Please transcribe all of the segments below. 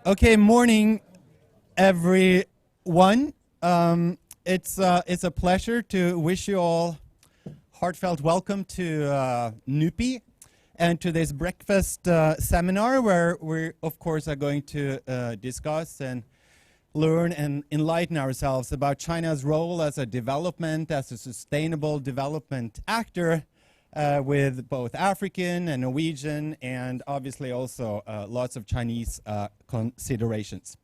Okay, morning, everyone. It's a pleasure to wish you all heartfelt welcome to NUPI and to this breakfast seminar where we, of course, are going to discuss and learn and enlighten ourselves about China's role as a sustainable development actor with both African and Norwegian and obviously also lots of Chinese considerations.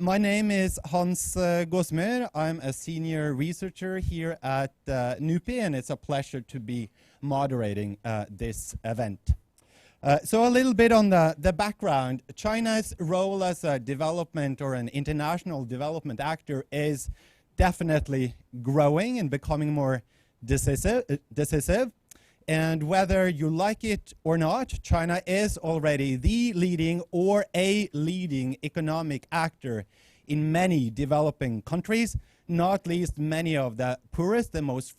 My name is Hans Gåsmyr. I'm a senior researcher here at NUPI, and it's a pleasure to be moderating this event. So a little bit on the background. China's role as a development or an international development actor is definitely growing and becoming more decisive. And whether you like it or not, China is already the leading or a leading economic actor in many developing countries, not least many of the poorest and most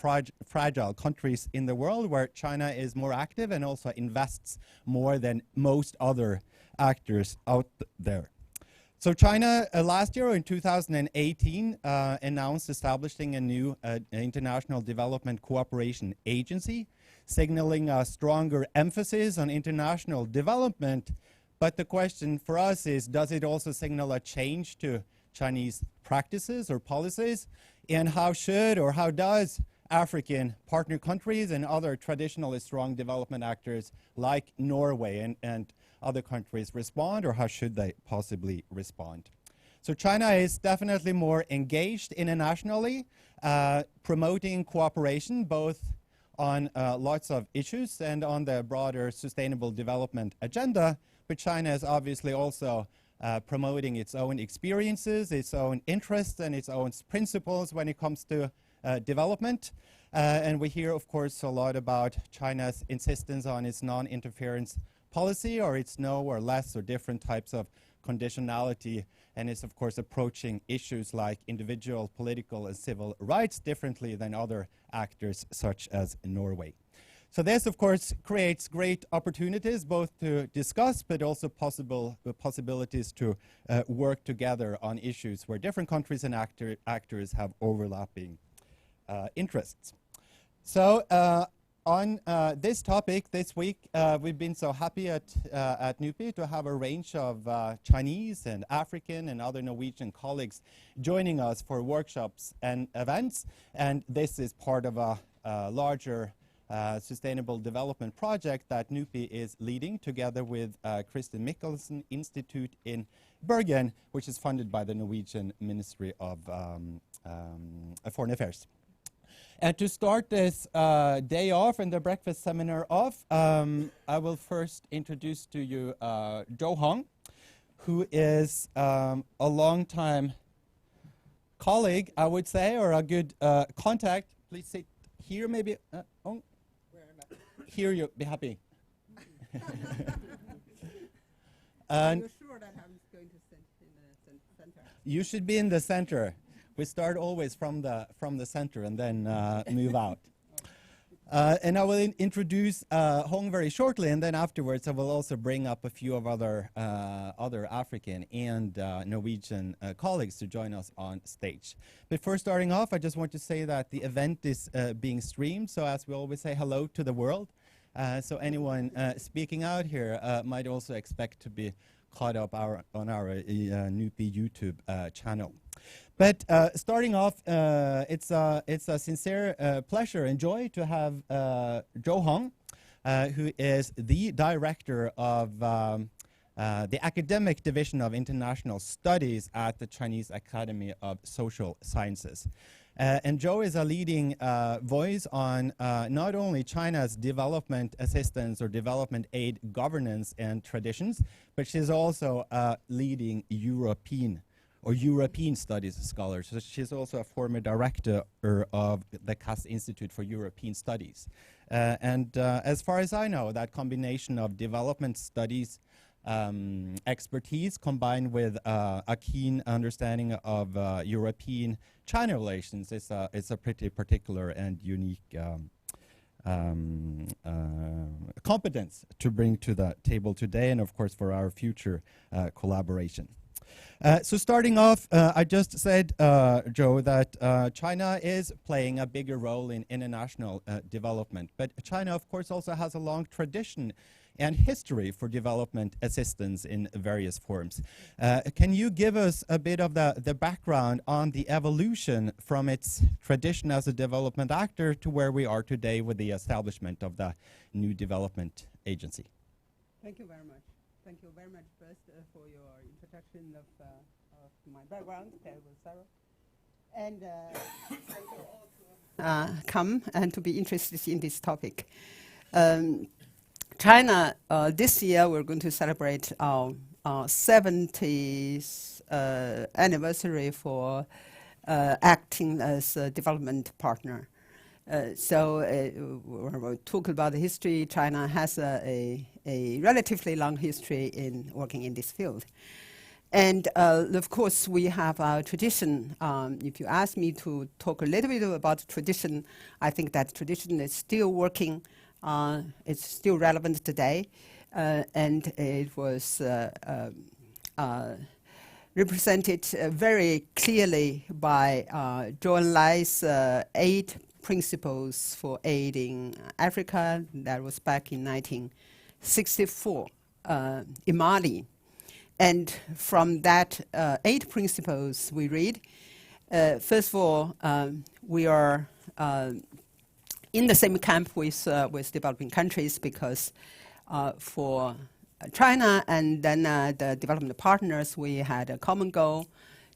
fragile countries in the world, where China is more active and also invests more than most other actors out there. So China last year in 2018 announced establishing a new international development cooperation agency, signaling a stronger emphasis on international development. But the question for us is, does it also signal a change to Chinese practices or policies? And how should or how does African partner countries and other traditionally strong development actors like Norway and other countries respond, or how should they possibly respond? So China is definitely more engaged internationally, promoting cooperation both on lots of issues and on the broader sustainable development agenda. But China is obviously also promoting its own experiences, its own interests, and its own principles when it comes to development. And we hear, of course, a lot about China's insistence on its non-interference policy, or its no or less or different types of conditionality, and is of course approaching issues like individual political and civil rights differently than other actors such as Norway. So this of course creates great opportunities both to discuss but also possibilities to work together on issues where different countries and actors have overlapping interests. So on this topic this week, we've been so happy at NUPI to have a range of Chinese and African and other Norwegian colleagues joining us for workshops and events. And this is part of a larger sustainable development project that NUPI is leading together with Kristen Mikkelsen Institute in Bergen, which is funded by the Norwegian Ministry of Foreign Affairs. And to start this day off and the breakfast seminar off, I will first introduce to you Zhou Hong, who is a long-time colleague, I would say, or a good contact. Please sit here, maybe. Here, you'll be happy. Are you sure that I'm going to sit in the center? You should be in the center. We start always from the center and then move out. And I will introduce Hong very shortly, and then afterwards I will also bring up a few of other African and Norwegian colleagues to join us on stage. But first, starting off, I just want to say that the event is being streamed, so as we always say, hello to the world. So anyone speaking out here might also expect to be caught up on our NUPI YouTube channel. But starting off, it's a sincere pleasure and joy to have Zhou Hong, who is the director of the Academic Division of International Studies at the Chinese Academy of Social Sciences. And Zhou is a leading voice on not only China's development assistance or development aid governance and traditions, but she's also a leading European studies scholar. So she's also a former director of the Cass Institute for European Studies. And as far as I know, that combination of development studies expertise combined with a keen understanding of European-China relations is a pretty particular and unique competence to bring to the table today, and of course for our future collaboration. So starting off, I just said, Joe, that China is playing a bigger role in international development. But China, of course, also has a long tradition and history for development assistance in various forms. Can you give us a bit of the background on the evolution from its tradition as a development actor to where we are today with the establishment of the new development agency? Thank you very much. Thank you very much first for your introduction of my background. That was thorough. And thank you all to come and to be interested in this topic. China, this year we're going to celebrate our 70th anniversary for acting as a development partner. So when we talk about the history, China has a relatively long history in working in this field. And of course, we have our tradition. If you ask me to talk a little bit about tradition, I think that tradition is still working. It's still relevant today. And it was represented very clearly by Zhou Enlai's 8 principles for aiding Africa. That was back in 1964 in Mali. And from that 8 principles we read, first of all, we are in the same camp with developing countries because for China and then the development partners, we had a common goal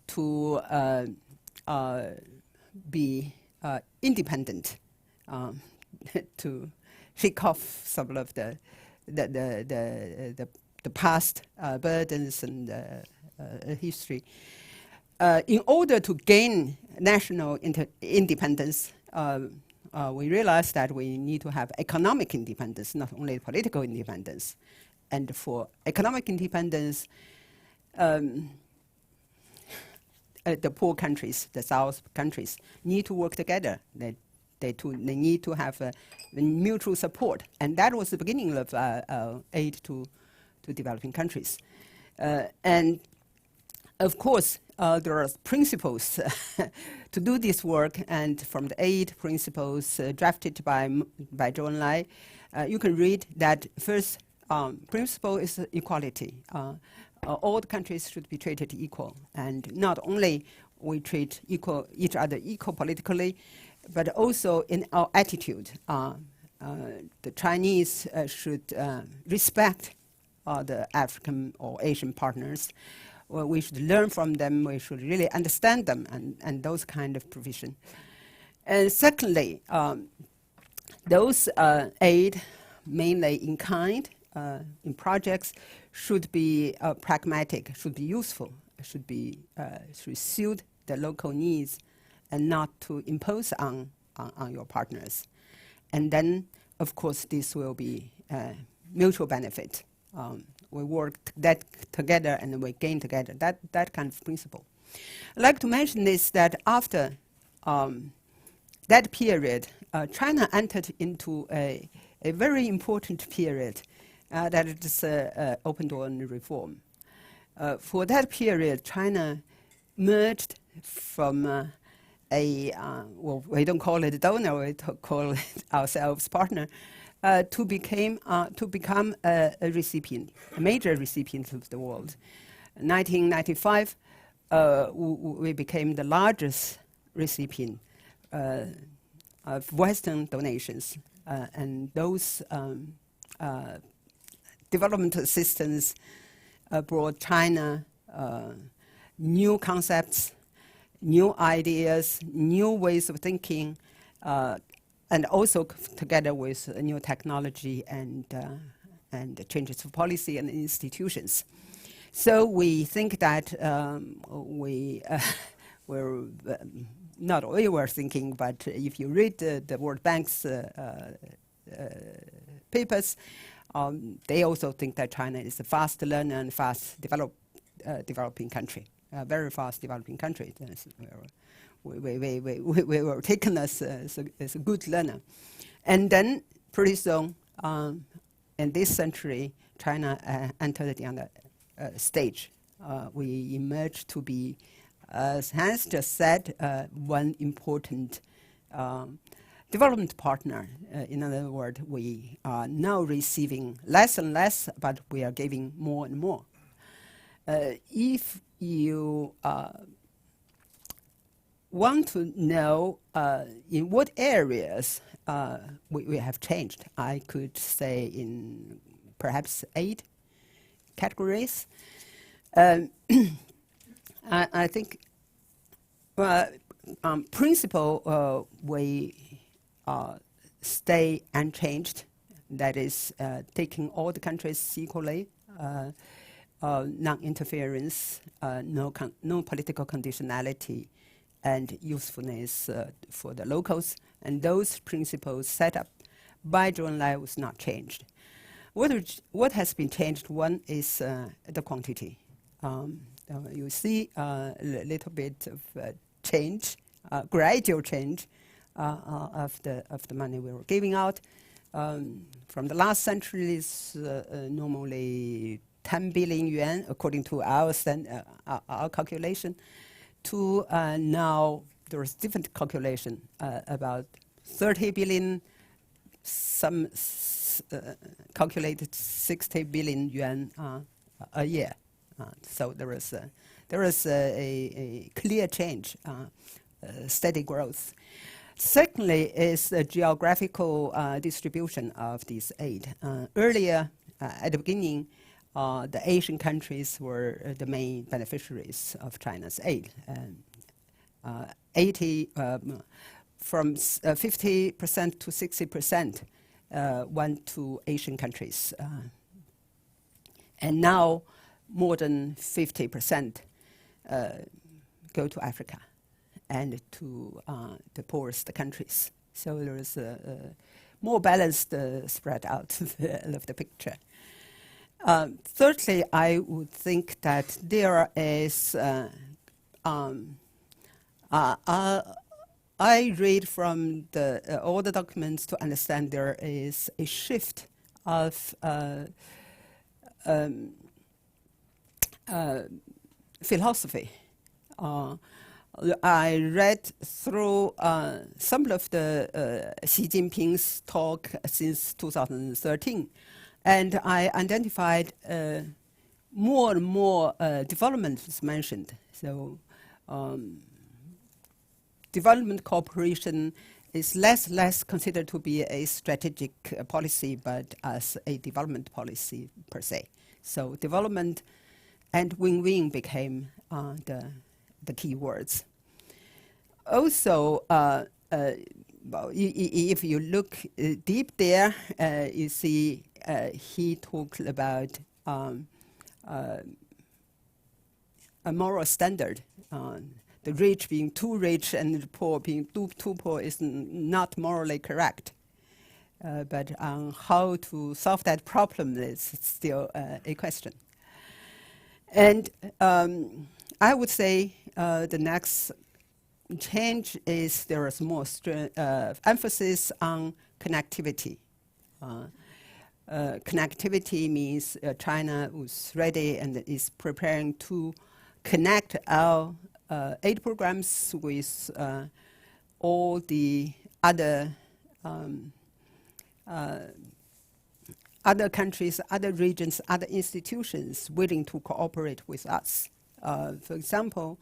to be independent, to shake off some of the past burdens and history. In order to gain national independence, we realized that we need to have economic independence, not only political independence. And for economic independence, the poor countries, the South countries, need to work together. They need to have mutual support. And that was the beginning of aid to developing countries. And of course, there are principles to do this work. And from the 8 principles drafted by Zhou Enlai, you can read that first principle is equality. All the countries should be treated equal, and not only we treat each other equal politically, but also in our attitude. The Chinese should respect the African or Asian partners. Well, we should learn from them. We should really understand them, and those kind of provision. And secondly, those aid, mainly in kind, in projects, should be pragmatic, should be useful, should suit the local needs, and not to impose on your partners. And then, of course, this will be mutual benefit. We work together and we gain together. That kind of principle. I'd like to mention is that after that period, China entered into a very important period. That is open door reform. For that period, China merged from well, we don't call it a donor, we call it ourselves partner, to become a recipient, a major recipient of the world. In 1995, we became the largest recipient of Western donations, and those development assistance brought China new concepts, new ideas, new ways of thinking, and also together with new technology and changes of policy and institutions. So we think that we were not we were thinking, but if you read the World Bank's papers, they also think that China is a fast learner and fast developing country, a very fast developing country. We were taken as a good learner. And then pretty soon, in this century, China entered the other stage. We emerged to be, as Hans just said, one important development partner. In other words, we are now receiving less and less, but we are giving more and more. If you want to know in what areas we have changed, I could say in perhaps 8 categories. I think, principle, we stay unchanged. That is, taking all the countries equally, non-interference, no political conditionality, and usefulness for the locals. And those principles set up by Zhou Enlai was not changed. What has been changed, one is the quantity. You see a little bit of change, gradual change of the money we were giving out. From the last century, it's normally 10 billion yuan, according to our calculation, to now there's different calculation, about 30 billion, some calculated 60 billion yuan a year. So there is a clear change, steady growth. Secondly is the geographical distribution of these aid. Earlier, at the beginning, the Asian countries were the main beneficiaries of China's aid. From 50% to 60% went to Asian countries. And now more than 50% go to Africa and to the poorest countries. So there is a more balanced spread out of the picture. Thirdly, I would think that there is, I read from all the documents to understand there is a shift of philosophy. I read through some of the Xi Jinping's talk since 2013, and I identified more and more developments mentioned. So development cooperation is less considered to be a strategic policy, but as a development policy per se. So development and win-win became the key words. Also, if you look deep there, you see he talked about a moral standard. The rich being too rich and the poor being too poor is not morally correct. But how to solve that problem is still a question. And I would say the next change is there is more emphasis on connectivity. Connectivity means China was ready and is preparing to connect our aid programs with all the other countries, other regions, other institutions willing to cooperate with us. For example,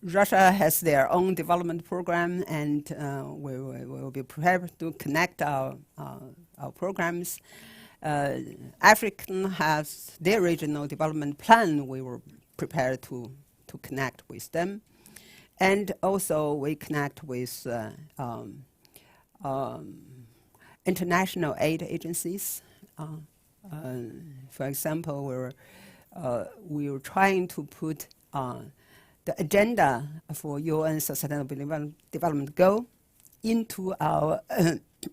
Russia has their own development program, and we will be prepared to connect our programs. African has their regional development plan. We were prepared to connect with them. And also we connect with international aid agencies. For example, we were trying to put the agenda for UN Sustainable Development Goal into our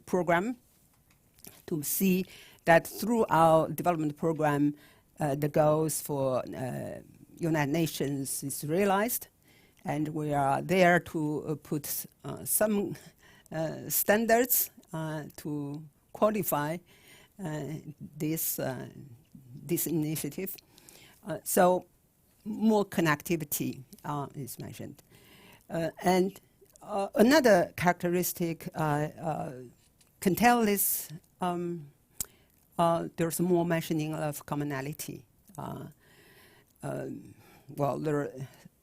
program to see that through our development program, the goals for United Nations is realized. And we are there to put some standards to qualify this initiative. So more connectivity is mentioned. And another characteristic can tell this, there's more mentioning of commonality. Well,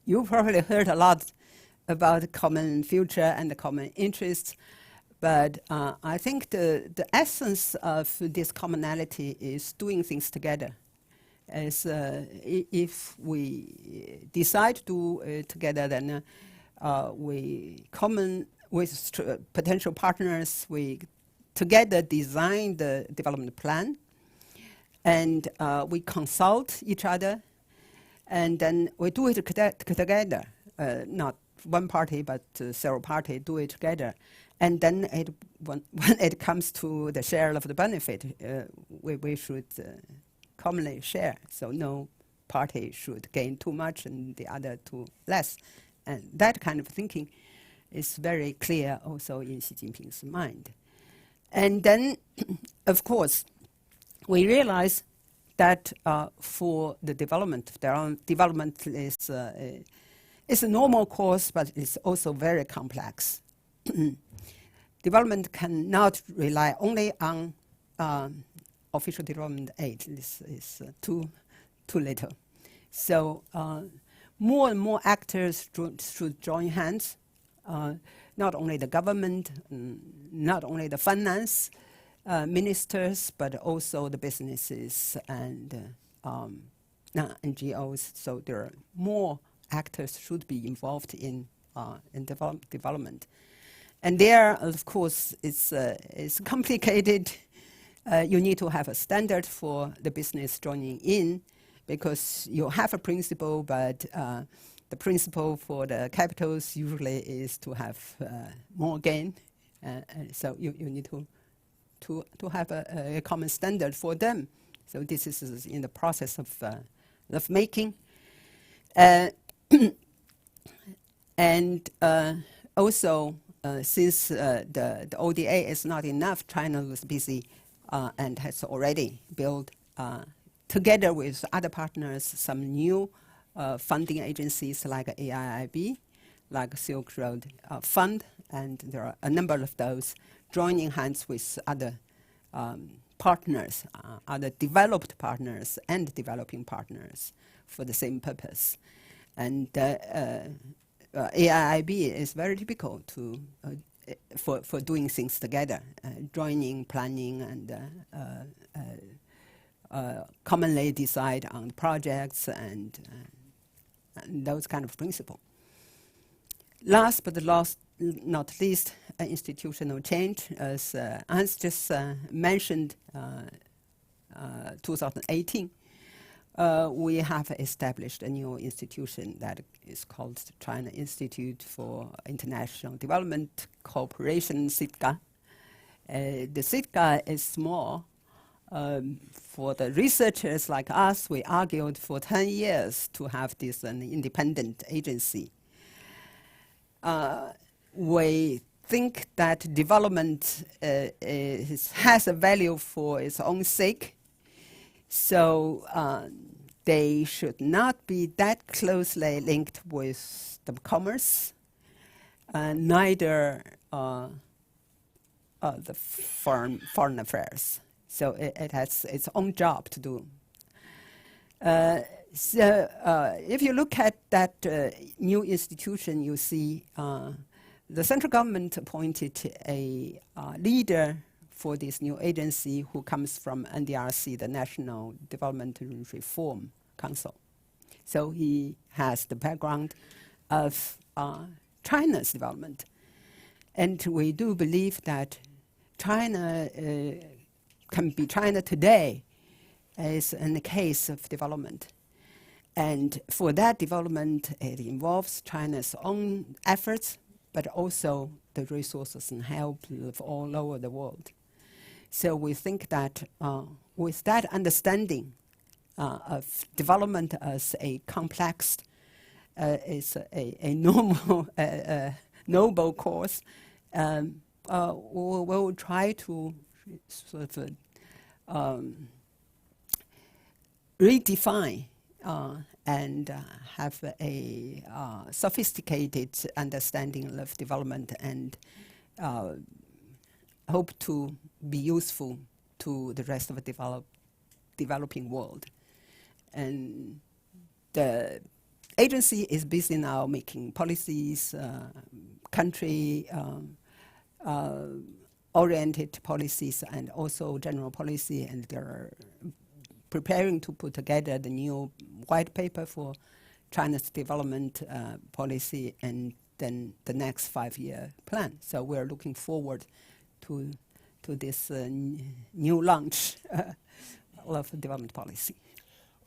you probably heard a lot about common future and the common interests, but I think the essence of this commonality is doing things together. As if we decide to do it together, then we with potential partners, we together design the development plan, and we consult each other, and then we do it together, not one party, but several parties do it together. And then when it comes to the share of the benefit, we should commonly share. So no party should gain too much and the other too less. And that kind of thinking is very clear also in Xi Jinping's mind. And then, of course, we realize that for the development is a normal course, but it's also very complex. Development cannot rely only on official development aid. This is too little. So more and more actors should join hands, not only the government, not only the finance ministers, but also the businesses and NGOs. So there are more actors should be involved in development. And there, of course, it's complicated. You need to have a standard for the business joining in, because you have a principle, but the principle for the capitals usually is to have more gain. So you need to have a common standard for them. So this is in the process of making. And also, since the ODA is not enough, China was busy and has already built, together with other partners, some new funding agencies like AIIB, like Silk Road Fund, and there are a number of those joining hands with other partners, other developed partners and developing partners for the same purpose. And AIIB is very typical for doing things together, joining, planning, and commonly decide on projects and those kind of principles. Last but not least, institutional change. As Hans just mentioned, 2018, we have established a new institution that is called the China Institute for International Development Cooperation, CITGA. The CITGA is small. For the researchers like us, we argued for 10 years to have this an independent agency. We think that development has a value for its own sake. So they should not be that closely linked with the commerce, neither the foreign affairs. So it has its own job to do. So if you look at that new institution, you see the central government appointed a leader for this new agency who comes from NDRC, the National Development Reform Council. So he has the background of China's development. And we do believe that China can be China today as in the case of development. And for that development, it involves China's own efforts, but also the resources and help of all over the world. So we think that with that understanding of development as a complex is a normal, noble cause. We'll try to sort of redefine and have a sophisticated understanding of development, and hope to be useful to the rest of the developing world. And the agency is busy now making policies, country oriented policies, and also general policy, and they're preparing to put together the new white paper for China's development policy, and then the next 5-year plan. So we're looking forward to this new launch of development policy.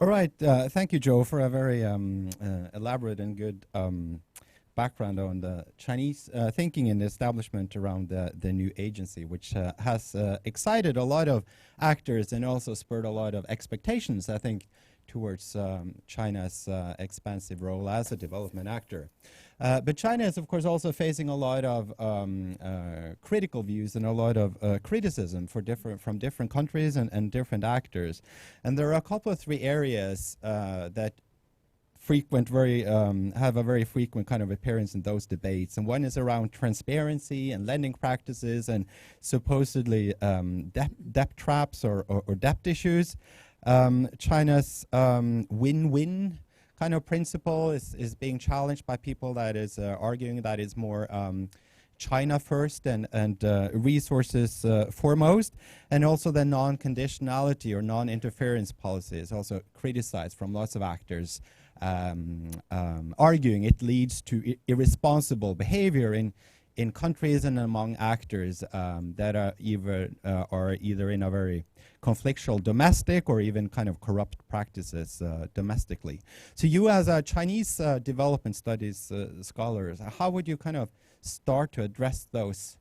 All right, thank you, Joe, for a very elaborate and good background on the Chinese thinking and establishment around the new agency, which has excited a lot of actors and also spurred a lot of expectations, I think, towards China's expansive role as a development actor. But China is, of course, also facing a lot of critical views and a lot of criticism from different countries and different actors. And there are a couple of 3 areas that have a very frequent kind of appearance in those debates. And one is around transparency and lending practices and supposedly debt traps or debt issues. China's win-win kind of principle is being challenged by people that is arguing that is more China first and resources foremost, and also the non-conditionality or non-interference policy is also criticized from lots of actors, arguing it leads to irresponsible behavior in countries and among actors that are either in a very conflictual domestic or even kind of corrupt practices domestically. So you, as a Chinese development studies scholars, how would you kind of start to address those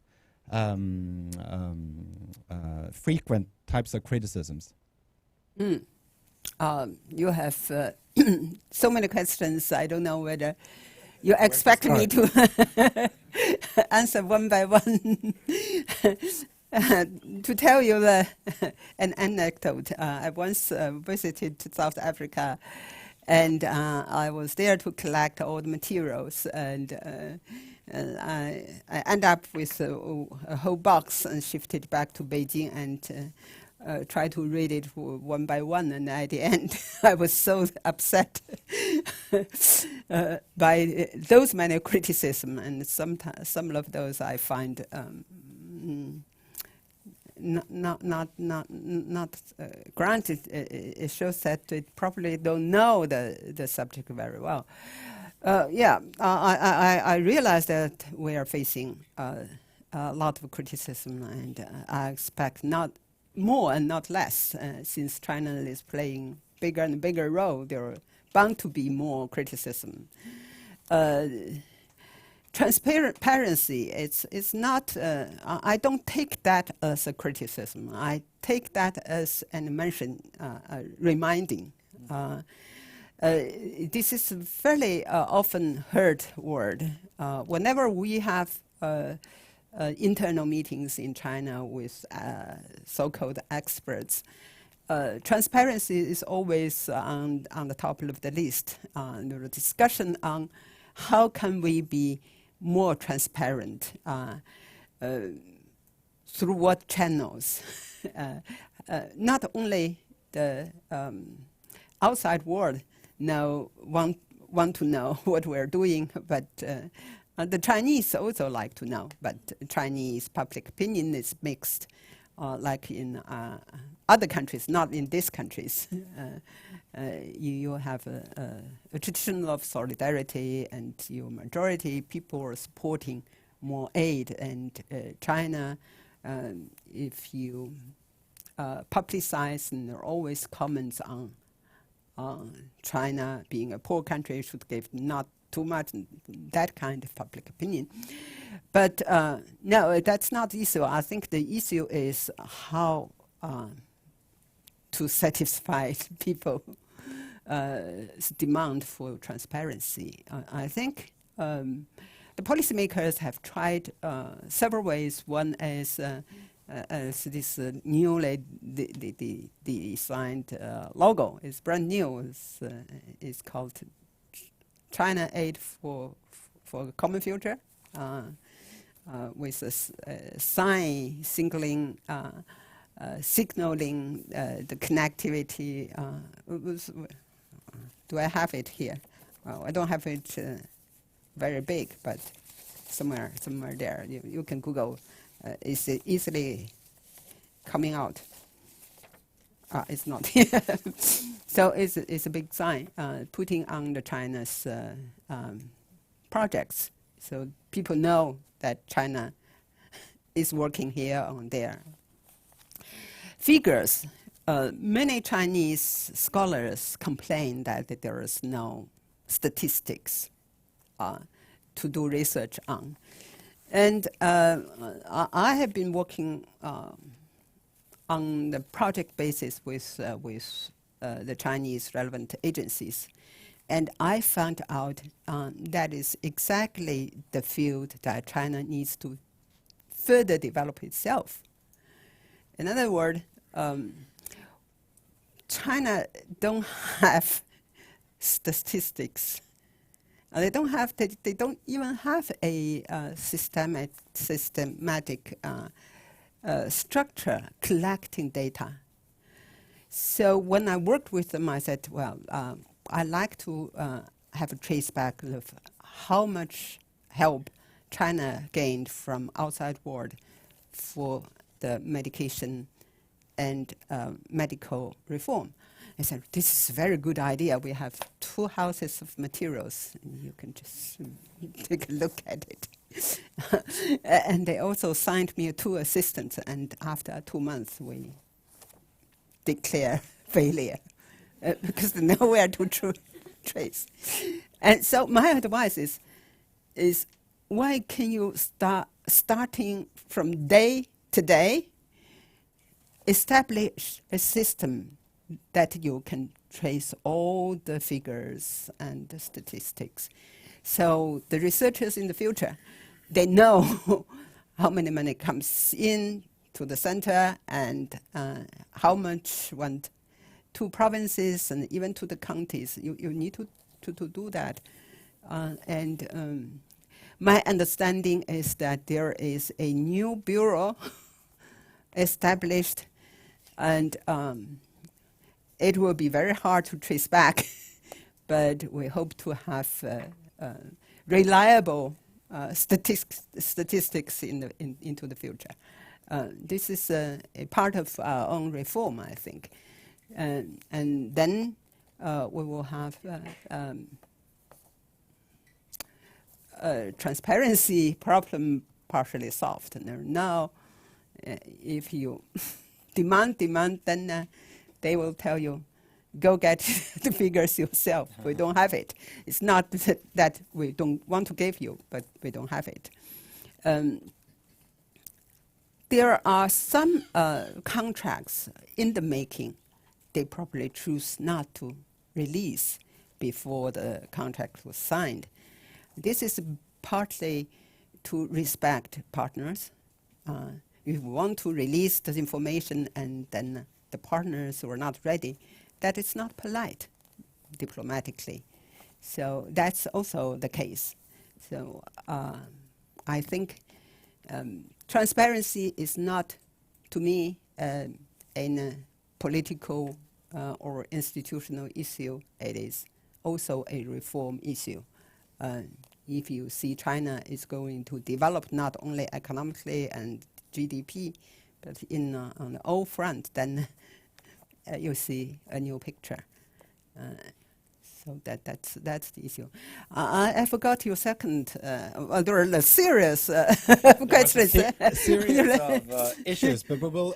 frequent types of criticisms? You have so many questions. I don't know whether you expect me to answer one by one. To tell you an anecdote, I once visited South Africa, and I was there to collect all the materials, and I ended up with a whole box and shifted back to Beijing and try to read it one by one, and at the end I was so upset by those many criticism, and some of those I find not granted. It shows that they probably don't know the subject very well. I realize that we are facing a lot of criticism, and I expect not more and not less. Since China is playing bigger and bigger role, there are bound to be more criticism. Transparency, it's not, I don't take that as a criticism. I take that as an mention, reminding. This is a fairly often heard word. Whenever we have internal meetings in China with so-called experts, transparency is always on the top of the list. There is discussion on how can we be more transparent, through what channels. Not only the outside world want to know what we're doing, but the Chinese also like to know. But Chinese public opinion is mixed, like in other countries, not in these countries. You have a tradition of solidarity, and your majority people are supporting more aid. And China, if you publicize, and there are always comments on China being a poor country, should give not too much, that kind of public opinion. But no, that's not the issue. I think the issue is how to satisfy people demand for transparency. I think the policymakers have tried several ways. One is this newly designed logo. It's brand new. It's called China Aid for a Common Future, with a sign signaling the connectivity. Do I have it here? Well, I don't have it very big, but somewhere there. You can Google. It's easily coming out. It's not here. So it's a big sign putting on the China's projects, so people know that China is working here or there. Figures. Many Chinese scholars complain that there is no statistics to do research on. And I have been working on the project basis with the Chinese relevant agencies. And I found out that is exactly the field that China needs to further develop itself. In other words, China don't have statistics. They don't even have a systematic structure collecting data. So when I worked with them, I said, well, I like to have a trace back of how much help China gained from outside world for the medication and medical reform. I said, this is a very good idea. We have 2 houses of materials. And you can just take a look at it. And they also signed me 2 assistants. And after 2 months, we declare failure because there's nowhere to trace. And so my advice is why can you starting from day to day, establish a system that you can trace all the figures and the statistics. So the researchers in the future, they know how many money comes in to the center and how much went to provinces and even to the counties. You need to do that. My understanding is that there is a new bureau established, and it will be very hard to trace back, but we hope to have reliable statistics into the future. This is a part of our own reform, I think. And then we will have transparency problem partially solved. And now, if you demand, then they will tell you, go get the figures yourself. We don't have it. It's not that we don't want to give you, but we don't have it. There are some contracts in the making. They probably choose not to release before the contract was signed. This is partly to respect partners. If we want to release the information and then the partners were not ready, that is not polite diplomatically. So that's also the case. So I think transparency is not, to me, a political or institutional issue. It is also a reform issue. If you see China is going to develop not only economically and GDP, but on all fronts, then you see a new picture. So that's the issue. I forgot your second. Well, there are serious questions. A series of issues, but we will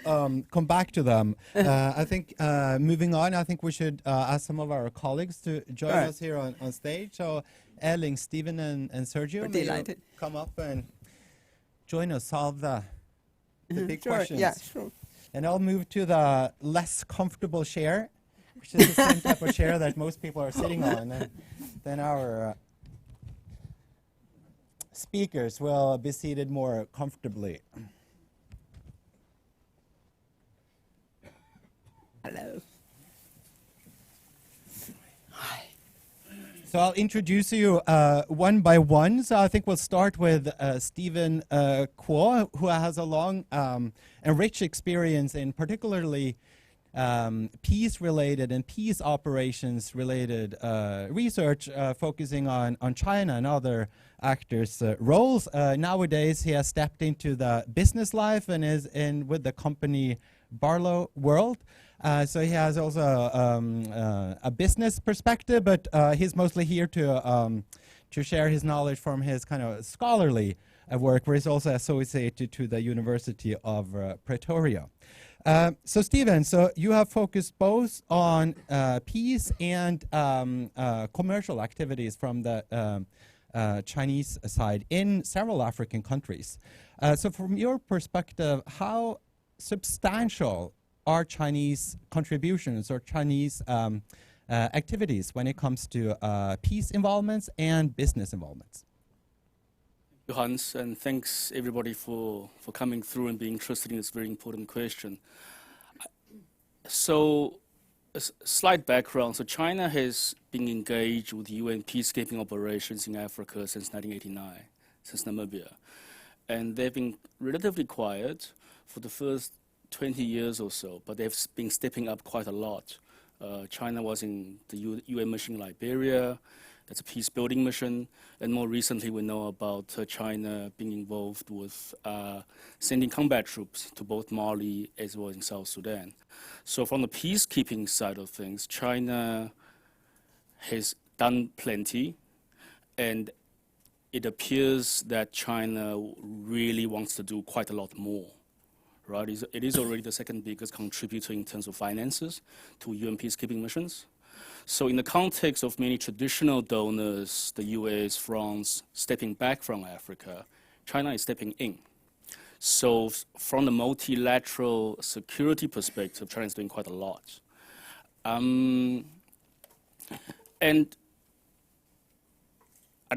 come back to them. I think moving on, I think we should ask some of our colleagues to join us here on stage. So, Erling, Stephen, and Sergio, may you come up and join us, solve the big questions. Yeah, sure. And I'll move to the less comfortable chair. which is the same type of chair that most people are sitting on, and then our speakers will be seated more comfortably. Hello. Hi. So I'll introduce you one by one. So I think we'll start with Stephen Kuo, who has a long and rich experience in particularly peace-related and peace operations-related research, focusing on China and other actors' roles. Nowadays, he has stepped into the business life and is in with the company Barlow World. So he has also a business perspective, but he's mostly here to share his knowledge from his kind of scholarly work, where he's also associated to the University of Pretoria. So Stephen, so you have focused both on peace and commercial activities from the Chinese side in several African countries. So from your perspective, how substantial are Chinese contributions or Chinese activities when it comes to peace involvements and business involvements? Thank you, Hans, and thanks everybody for coming through and being interested in this very important question. So, a slight background. So China has been engaged with UN peacekeeping operations in Africa since 1989, since Namibia. And they've been relatively quiet for the first 20 years or so, but they've been stepping up quite a lot. China was in the UN mission in Liberia. That's a peace-building mission. And more recently, we know about China being involved with sending combat troops to both Mali as well as in South Sudan. So from the peacekeeping side of things, China has done plenty. And it appears that China really wants to do quite a lot more. Right? It is already the second biggest contributor in terms of finances to UN peacekeeping missions. So in the context of many traditional donors, the US, France, stepping back from Africa, China is stepping in. So from the multilateral security perspective, China is doing quite a lot. And I'd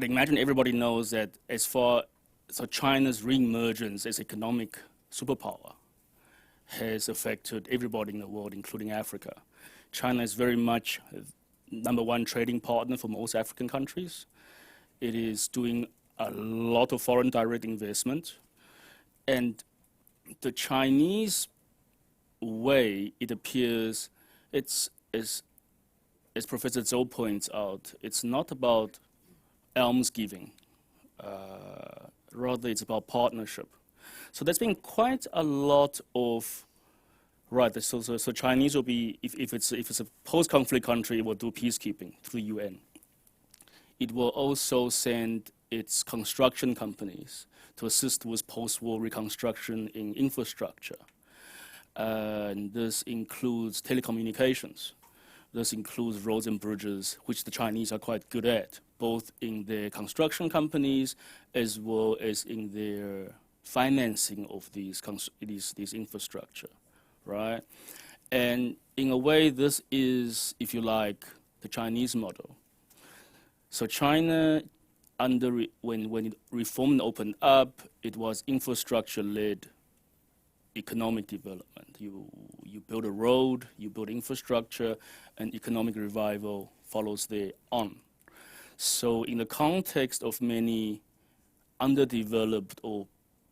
imagine everybody knows that so China's re-emergence as economic superpower has affected everybody in the world, including Africa. China is very much #1 trading partner for most African countries. It is doing a lot of foreign direct investment. And the Chinese way, it appears, as Professor Zhou points out, it's not about almsgiving. Rather, it's about partnership. So there's been quite a lot of, right, so Chinese will be, if it's a post-conflict country, it will do peacekeeping through UN. It will also send its construction companies to assist with post-war reconstruction in infrastructure. And this includes telecommunications. This includes roads and bridges, which the Chinese are quite good at, both in their construction companies as well as in their financing of these infrastructure, right? And in a way, this is, if you like, the Chinese model. So China, when reform opened up, it was infrastructure-led economic development. You build a road, you build infrastructure, and economic revival follows thereon. So in the context of many underdeveloped or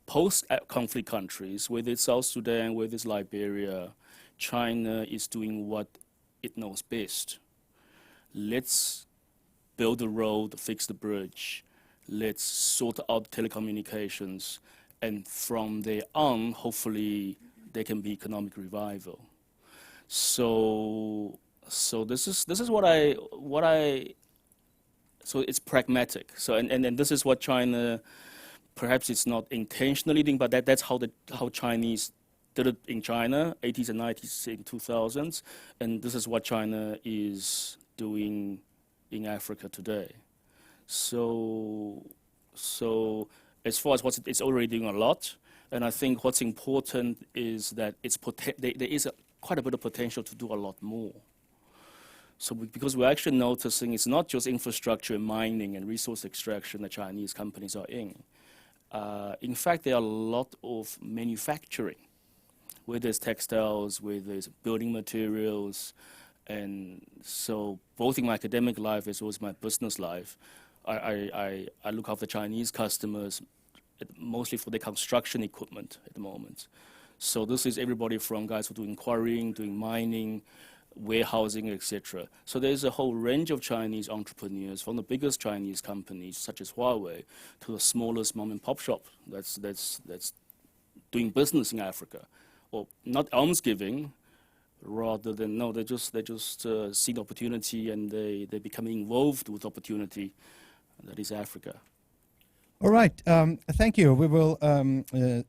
post-conflict countries, whether it's South Sudan, whether it's Liberia, China is doing what it knows best. Let's build a road, fix the bridge. Let's sort out telecommunications. And from there on, hopefully, there can be economic revival. So this is what I so it's pragmatic. So and this is what China, perhaps it's not intentionally doing, but that's how Chinese did it in China, 80s and 90s and 2000s, and this is what China is doing in Africa today. So as far as it's already doing a lot, and I think what's important is that there is quite a bit of potential to do a lot more. So because we're actually noticing it's not just infrastructure, mining, and resource extraction that Chinese companies are in. In fact, there are a lot of manufacturing, whether it's textiles, whether it's building materials. And so both in my academic life as well as my business life, I look after Chinese customers mostly for the construction equipment at the moment. So this is everybody from guys who are doing quarrying, doing mining, warehousing, etc. So there's a whole range of Chinese entrepreneurs, from the biggest Chinese companies such as Huawei to the smallest mom and pop shop that's doing business in Africa, or not almsgiving, rather than no, they just see the opportunity and they become involved with opportunity. That is Africa. All right, thank you. We will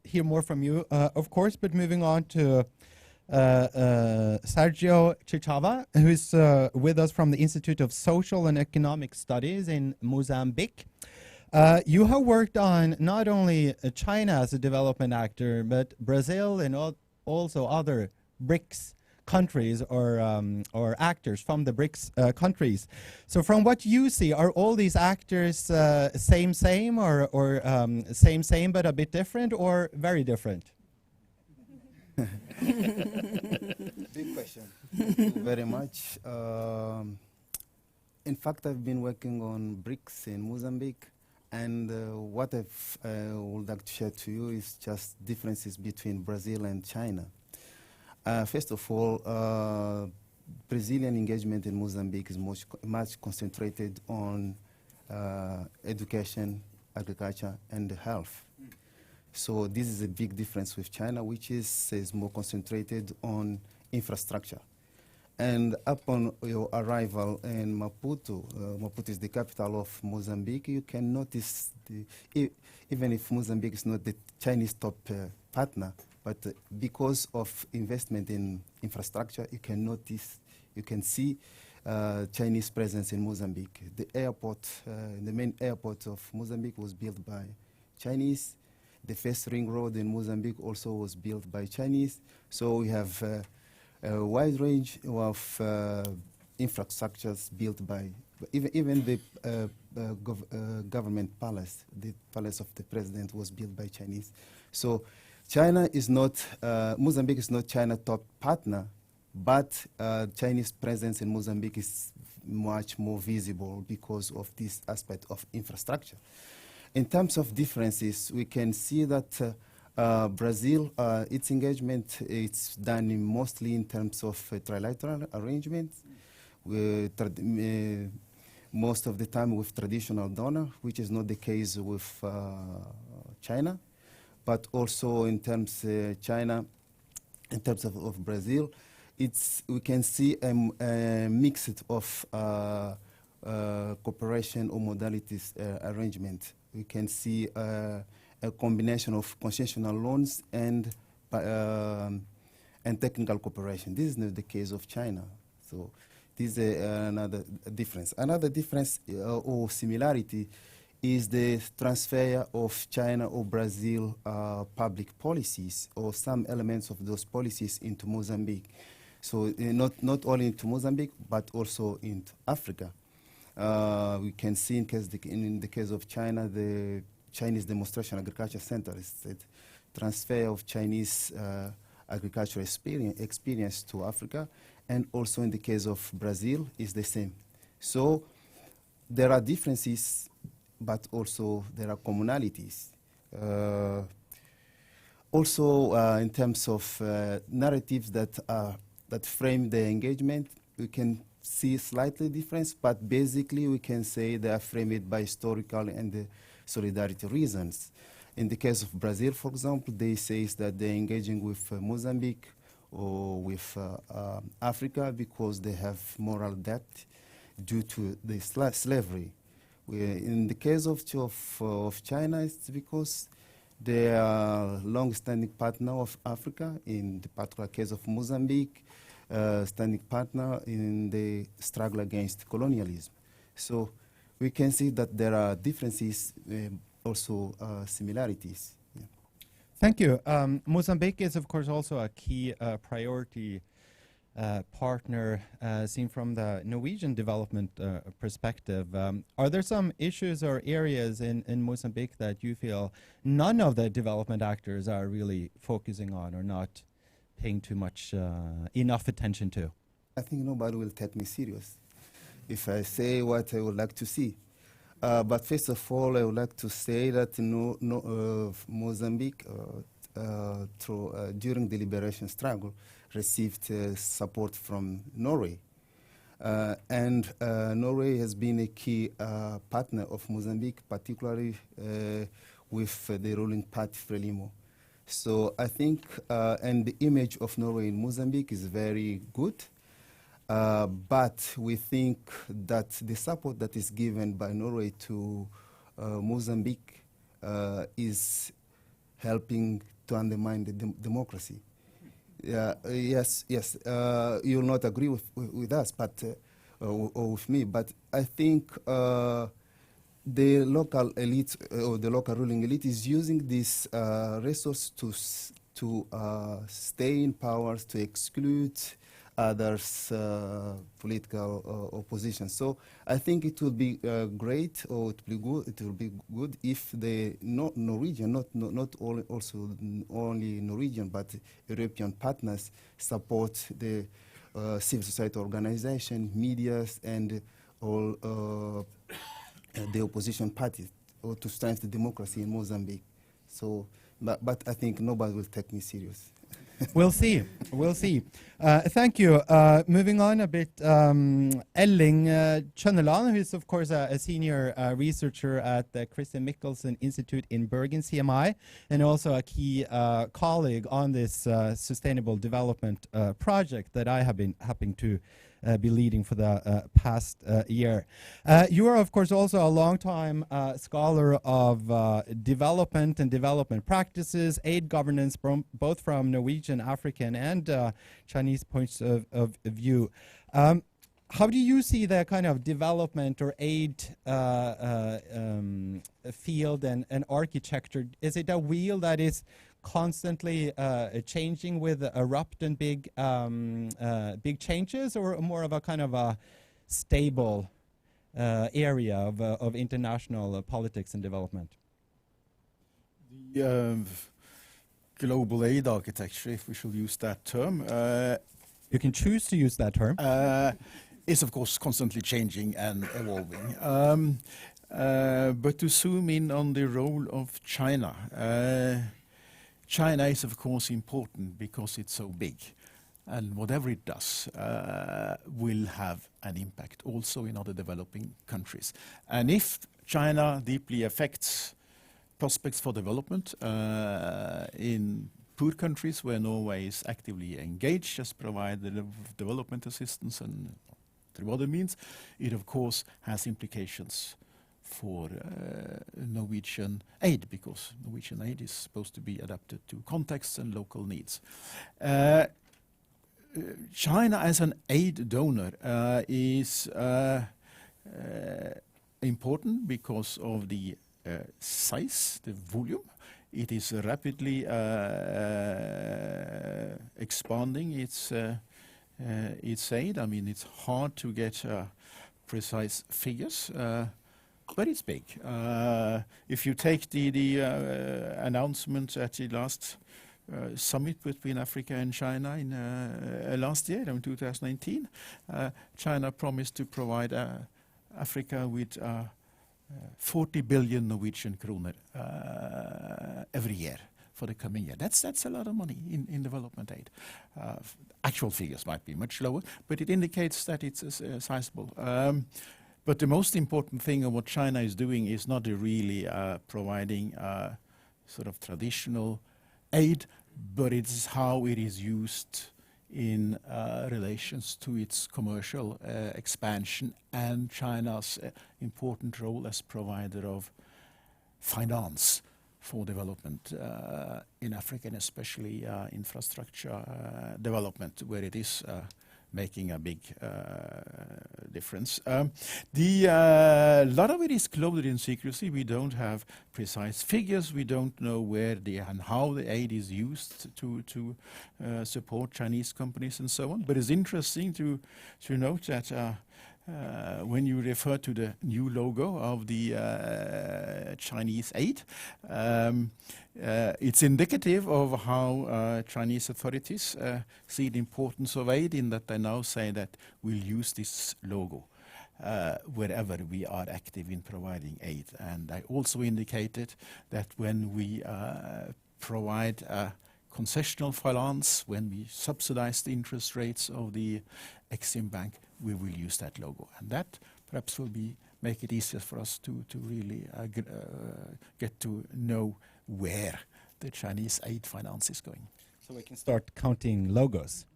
hear more from you, of course, but moving on to Sergio Chichava, who is with us from the Institute of Social and Economic Studies in Mozambique. You have worked on not only China as a development actor, but Brazil and also other BRICS countries or actors from the BRICS countries. So from what you see, are all these actors same or same but a bit different, or very different? Big question. Thank you very much. In fact, I've been working on BRICS in Mozambique, and what I would like to share to you is just differences between Brazil and China. First of all, Brazilian engagement in Mozambique is much concentrated on education, agriculture, and health. So this is a big difference with China, which is more concentrated on infrastructure. And upon your arrival in Maputo, Maputo is the capital of Mozambique, you can notice, even if Mozambique is not the Chinese top partner, but because of investment in infrastructure, you can notice, you can see Chinese presence in Mozambique. The airport, the main airport of Mozambique was built by Chinese. The first ring road in Mozambique also was built by Chinese. So we have a wide range of infrastructures built by, even the government palace, the palace of the president was built by Chinese. So China is not, Mozambique is not China's top partner, but Chinese presence in Mozambique is much more visible because of this aspect of infrastructure. In terms of differences, we can see that Brazil, its engagement, it's done mostly in terms of trilateral arrangements, most of the time with traditional donor, which is not the case with China. But also in terms China, in terms of Brazil, we can see a mix of cooperation or modalities arrangement. We can see a combination of concessional loans and technical cooperation. This is not the case of China. So this is another difference. Another difference or similarity is the transfer of China or Brazil public policies or some elements of those policies into Mozambique. So not only into Mozambique, but also into Africa. We can see in the case of China, the Chinese Demonstration Agriculture Center is the transfer of Chinese agricultural experience to Africa, and also in the case of Brazil is the same. So there are differences, but also there are commonalities. Also, in terms of narratives that frame the engagement, we can see slightly difference, but basically we can say they are framed by historical and solidarity reasons. In the case of Brazil, for example, they say that they're engaging with Mozambique or with Africa because they have moral debt due to the slavery. In the case of China, it's because they are long-standing partner of Africa, in the particular case of Mozambique, standing partner in the struggle against colonialism. So we can see that there are differences, also similarities. Yeah. Thank you. Mozambique is, of course, also a key priority partner seen from the Norwegian development perspective. Are there some issues or areas in Mozambique that you feel none of the development actors are really focusing on or not paying too much enough attention to? I think nobody will take me serious if I say what I would like to see. But first of all, I would like to say that Mozambique, during the liberation struggle, received support from Norway. And Norway has been a key partner of Mozambique, particularly with the ruling party Frelimo. So I think, and the image of Norway in Mozambique is very good. But we think that the support that is given by Norway to Mozambique is helping to undermine the democracy. Yes, you will not agree with us, but or with me, but I think the local elite or the local ruling elite is using this resource to stay in power, to exclude others' political opposition. So I think it would be great, or it will be good if the Norwegian, not also only Norwegian, but European partners support the civil society organization, medias, and all the opposition parties, or to strengthen democracy in Mozambique. So, but I think nobody will take me serious. We'll see. We'll see. Thank you. Moving on a bit, Elling Chønneland, who is, of course, a senior researcher at the Christian Michelsen Institute in Bergen, CMI, and also a key colleague on this sustainable development project that I have been helping to be leading for the past year. You are, of course, also a long-time scholar of development and development practices, aid governance, both from Norwegian, African, and Chinese points of view. How do you see the kind of development or aid field and architecture? Is it a wheel that is constantly changing with abrupt and big changes, or more of a kind of a stable area of international politics and development? The global aid architecture, if we should use that term, you can choose to use that term, is of course constantly changing and evolving. But to zoom in on the role of China, China is of course important because it's so big, and whatever it does will have an impact also in other developing countries. And if China deeply affects prospects for development in poor countries where Norway is actively engaged as provider of development assistance and through other means, it of course has implications for Norwegian aid, because Norwegian aid is supposed to be adapted to contexts and local needs. China as an aid donor is important because of the size, the volume. It is rapidly expanding its aid. I mean, it's hard to get precise figures. But it's big. If you take the announcement at the last summit between Africa and China in last year, in 2019, China promised to provide Africa with 40 billion Norwegian kroner every year for the coming year. That's a lot of money in development aid. Actual figures might be much lower, but it indicates that it's sizable. But the most important thing of what China is doing is not really providing sort of traditional aid, but it's how it is used in relations to its commercial expansion and China's important role as provider of finance for development in Africa, and especially infrastructure development, where it is making a big difference. The lot of it is clothed in secrecy. We don't have precise figures. We don't know where and how the aid is used to support Chinese companies and so on. But it's interesting to note that when you refer to the new logo of the Chinese aid, it's indicative of how Chinese authorities see the importance of aid, in that they now say that we'll use this logo wherever we are active in providing aid. And I also indicated that when we provide concessional finance, when we subsidize the interest rates of the Exim Bank, we will use that logo. And that perhaps will make it easier for us to really get to know where the Chinese aid finance is going. So we can start counting logos.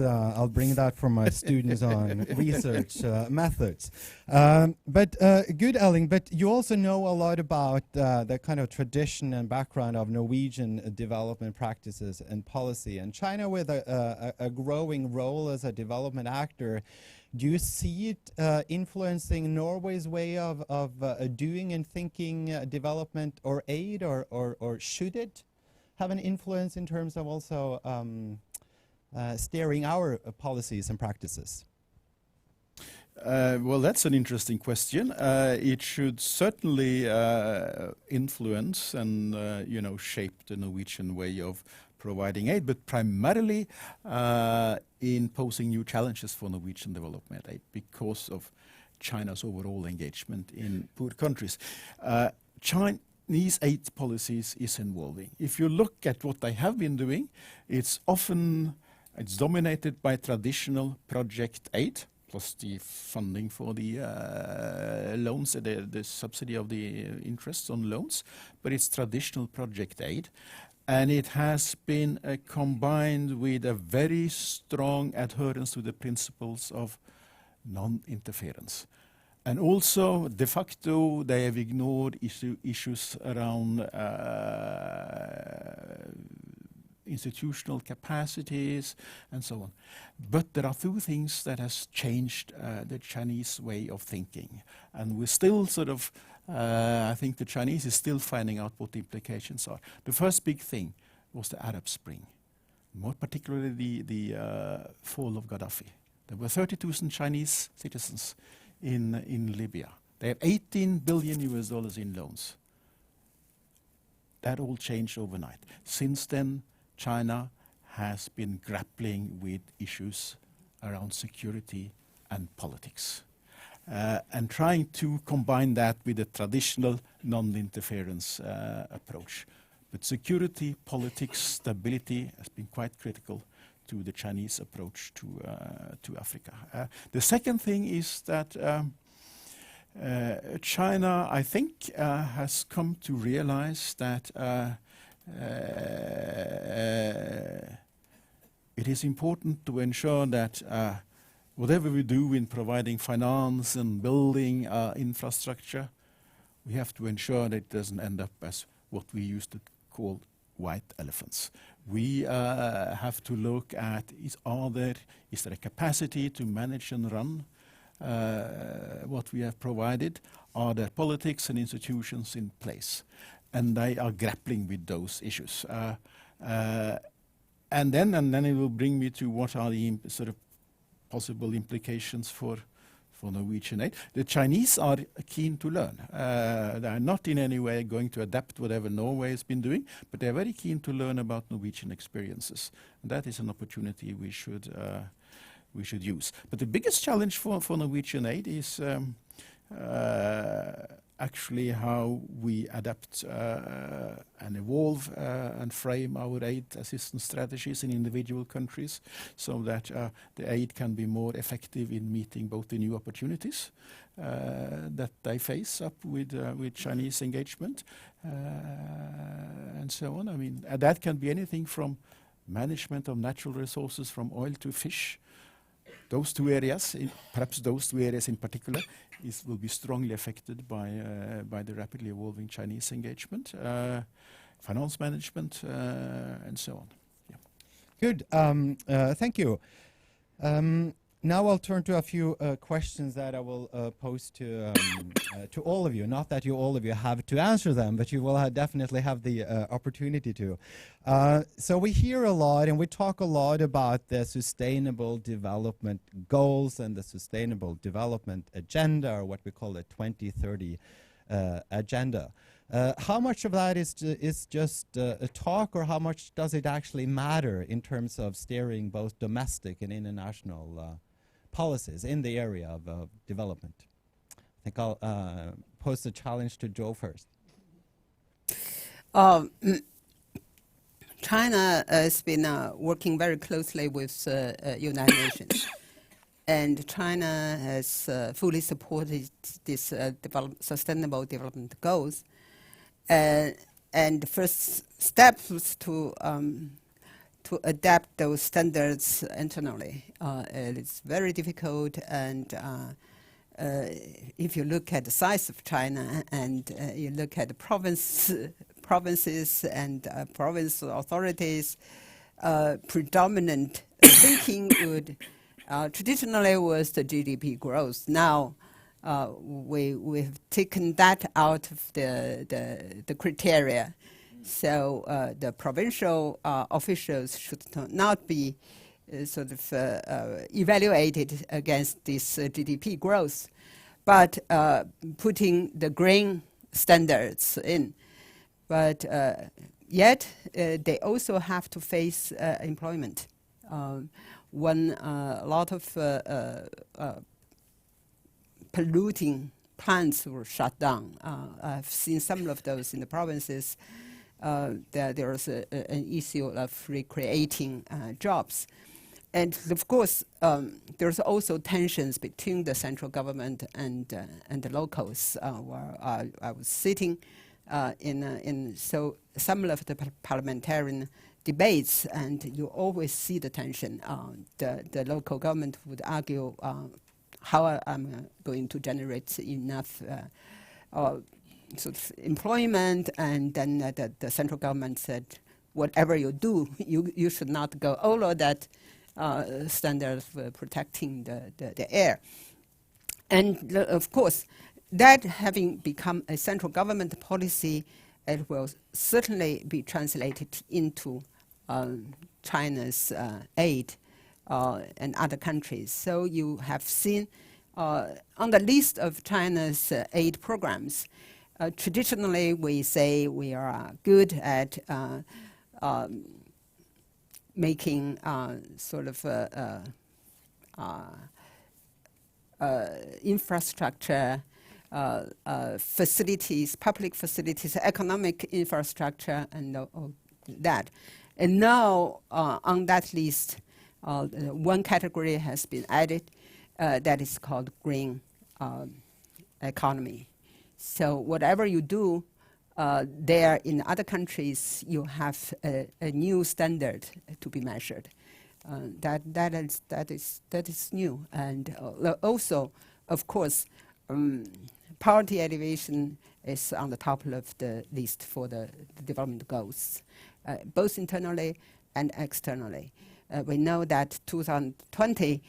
I'll bring that for my students on research methods. But good, Elling, but you also know a lot about the kind of tradition and background of Norwegian development practices and policy. And China, with a growing role as a development actor, do you see it influencing Norway's way of doing and thinking development or aid, or should it have an influence in terms of also steering our policies and practices? Well, that's an interesting question. It should certainly influence and shape the Norwegian way of providing aid, but primarily in posing new challenges for Norwegian development aid because of China's overall engagement in poor countries. Chinese aid policies is evolving. If you look at what they have been doing, it's dominated by traditional project aid, plus the funding for the loans, the subsidy of the interest on loans, but it's traditional project aid. And it has been combined with a very strong adherence to the principles of non-interference. And also, de facto, they have ignored issues around institutional capacities and so on. But there are two things that has changed the Chinese way of thinking. And we're still sort of, I think the Chinese is still finding out what the implications are. The first big thing was the Arab Spring, more particularly the fall of Gaddafi. There were 30,000 Chinese citizens in Libya. They have $18 billion in loans. That all changed overnight. Since then, China has been grappling with issues around security and politics, and trying to combine that with a traditional non-interference approach. But security, politics, stability has been quite critical to the Chinese approach to Africa. The second thing is that China, I think, has come to realize that it is important to ensure that whatever we do in providing finance and building infrastructure, we have to ensure that it doesn't end up as what we used to call white elephants. We have to look at is there a capacity to manage and run what we have provided? Are there politics and institutions in place? And they are grappling with those issues. And then it will bring me to what are the sort of possible implications for Norwegian aid. The Chinese are keen to learn. They are not in any way going to adapt whatever Norway has been doing, but they are very keen to learn about Norwegian experiences. And that is an opportunity we should use. But the biggest challenge for Norwegian aid is actually how we adapt and evolve and frame our aid assistance strategies in individual countries so that the aid can be more effective in meeting both the new opportunities that they face up with Chinese engagement and so on. I mean, that can be anything from management of natural resources from oil to fish. Those two areas, perhaps those two areas in particular, will be strongly affected by the rapidly evolving Chinese engagement, finance management, and so on. Yeah. Good. Thank you. Now I'll turn to a few questions that I will pose to all of you. Not that all of you have to answer them, but you will definitely have the opportunity to. So we hear a lot and we talk a lot about the Sustainable Development Goals and the Sustainable Development Agenda, or what we call the 2030 Agenda. How much of that is just a talk, or how much does it actually matter in terms of steering both domestic and international policies in the area of development? I think I'll pose the challenge to Joe first. China has been working very closely with United Nations. And China has fully supported this Sustainable Development Goals. And the first step was to adapt those standards internally. It's very difficult, and if you look at the size of China and you look at the provinces and province authorities, predominant thinking would traditionally was the GDP growth. Now we've taken that out of the criteria. So the provincial officials should not be sort of evaluated against this GDP growth, but putting the green standards in. But yet they also have to face employment. When a lot of polluting plants were shut down, I've seen some of those in the provinces. There was an issue of recreating jobs. And of course, there's also tensions between the central government and the locals, where I was sitting in some of the parliamentarian debates, and you always see the tension. The local government would argue how I'm going to generate enough sort of employment, and then the central government said, whatever you do, you should not go over that standard of protecting the air. And of course, that having become a central government policy, it will certainly be translated into China's aid and other countries. So you have seen on the list of China's aid programs, traditionally we say we are good at making sort of infrastructure, facilities, public facilities, economic infrastructure, and all that. And now on that list, one category has been added that is called green economy. So whatever you do there in other countries, you have a new standard to be measured. That is new. And also, of course, poverty alleviation is on the top of the list for the development goals, both internally and externally. We know that 2020,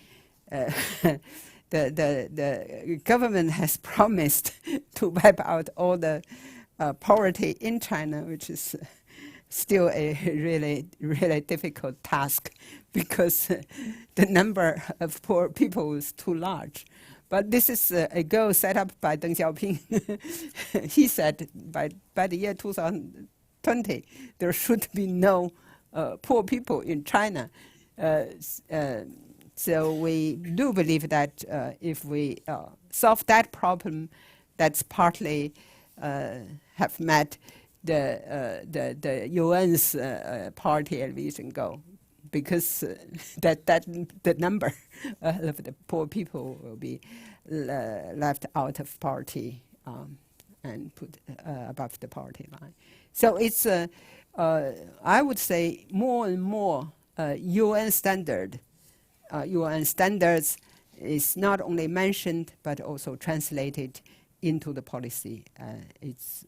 the government has promised to wipe out all the poverty in China, which is still a really difficult task because the number of poor people is too large. But this is a goal set up by Deng Xiaoping. He said by the year 2020, there should be no poor people in China. So we do believe that if we solve that problem, that's partly have met the UN's poverty alleviation goal, because the number of the poor people will be left out of poverty and put above the poverty line. So it's I would say more and more UN standards is not only mentioned but also translated into the policy. It's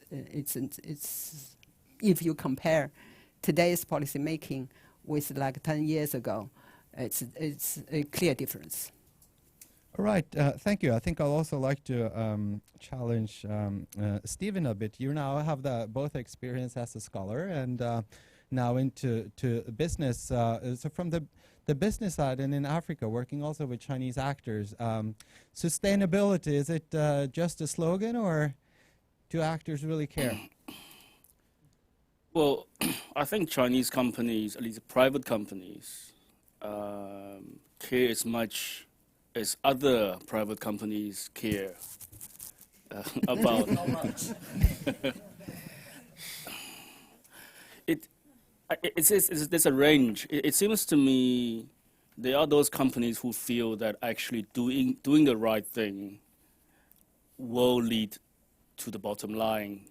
if you compare today's policy making with like 10 years ago. It's a clear difference. All right, thank you. I think I'd also like to challenge Stephen a bit. You now have both experience as a scholar and now into business. So from the business side and in Africa, working also with Chinese actors, sustainability, is it just a slogan or do actors really care? Well, I think Chinese companies, at least private companies, care as much as other private companies care about. There's a range. It seems to me there are those companies who feel that actually doing the right thing will lead to the bottom line,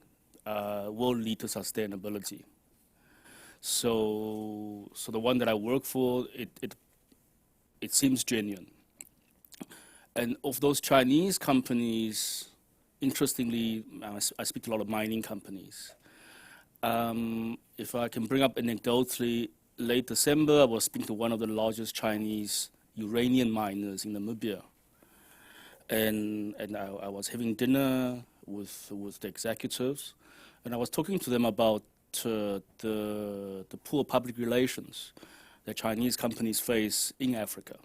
will lead to sustainability. So the one that I work for, it seems genuine. And of those Chinese companies, interestingly, I speak to a lot of mining companies. If I can bring up anecdotally, late December, I was speaking to one of the largest Chinese uranium miners in Namibia. And I was having dinner with the executives, and I was talking to them about the poor public relations that Chinese companies face in Africa.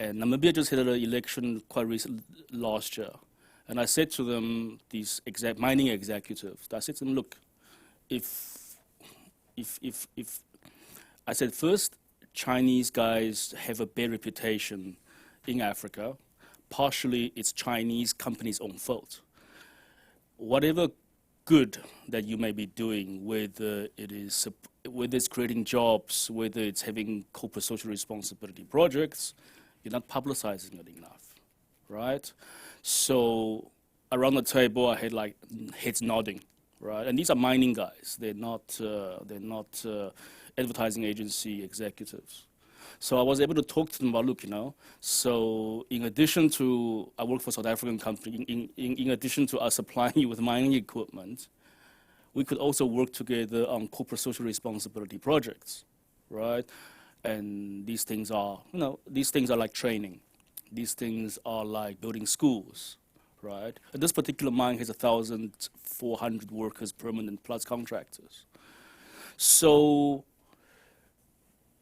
And Namibia just had an election quite recently, last year. And I said to them, these mining executives, I said to them, look, if I said, first, Chinese guys have a bad reputation in Africa. Partially, it's Chinese companies' own fault. Whatever good that you may be doing, whether it's creating jobs, whether it's having corporate social responsibility projects, you're not publicizing it enough, right? So around the table, I had like heads nodding, right? And these are mining guys. They're not advertising agency executives. So I was able to talk to them about, look, so in addition to, I work for a South African company, in addition to us supplying you with mining equipment, we could also work together on corporate social responsibility projects, right? And these things are like training. These things are like building schools, right? And this particular mine has 1,400 workers, permanent plus contractors. So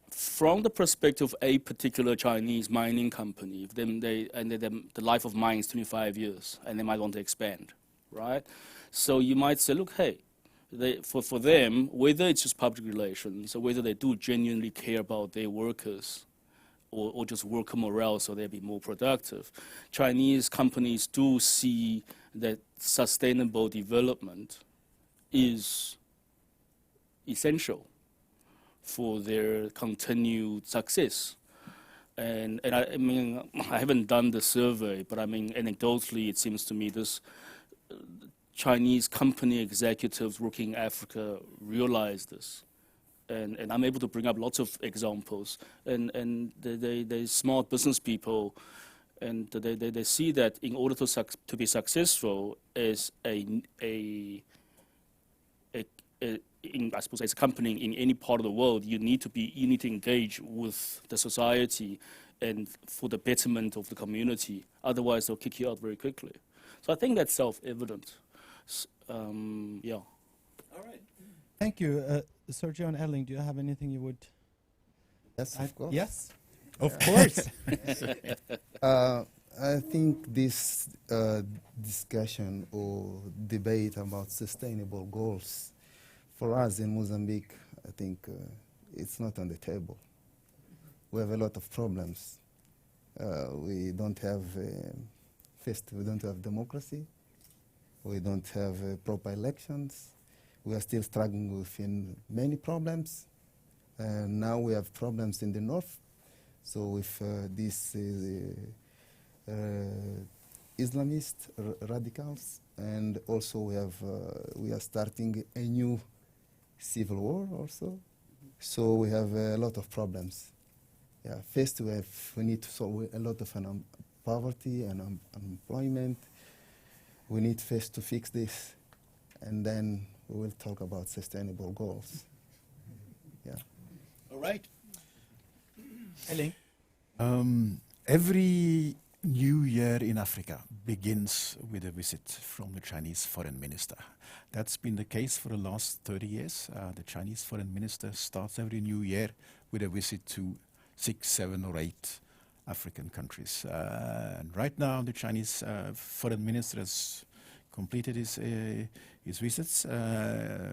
from the perspective of a particular Chinese mining company, the life of mine is 25 years, and they might want to expand, right? So you might say, look, hey, for them, whether it's just public relations or whether they do genuinely care about their workers or just worker morale so they'll be more productive, Chinese companies do see that sustainable development is essential for their continued success. And I mean, I haven't done the survey, but I mean, anecdotally, it seems to me this Chinese company executives working in Africa realize this. And I'm able to bring up lots of examples. And they're smart business people, and they see that in order to be successful as I suppose as a company in any part of the world, you need to engage with the society and for the betterment of the community. Otherwise, they'll kick you out very quickly. So I think that's self-evident. Yeah. All right. Thank you. Sergio and Elling, do you have anything you would? Yes, of course. Yes, of course. I think this discussion or debate about sustainable goals for us in Mozambique, I think it's not on the table. We have a lot of problems. We don't have we don't have democracy. We don't have proper elections. We are still struggling with many problems. Now we have problems in the north. So with these Islamist radicals, and also we are starting a new civil war also. So we have a lot of problems. Yeah, first we need to solve a lot of poverty and unemployment. We need first to fix this, and then we will talk about sustainable goals. Yeah. All right. Elling. Every new year in Africa begins with a visit from the Chinese foreign minister. That's been the case for the last 30 years. The Chinese foreign minister starts every new year with a visit to 6, 7 or 8 African countries. And right now the Chinese foreign minister has completed his visits,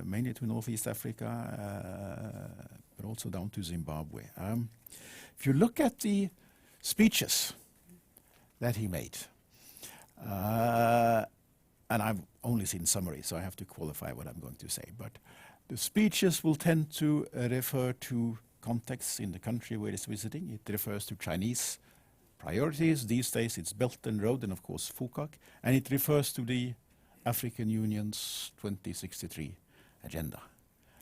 mainly to Northeast Africa, but also down to Zimbabwe. If you look at the speeches that he made, and I've only seen summary, so I have to qualify what I'm going to say, but the speeches will tend to refer to contexts in the country where it's visiting. It refers to Chinese priorities. These days it's Belt and Road and of course FOCAC, and it refers to the African Union's 2063 agenda.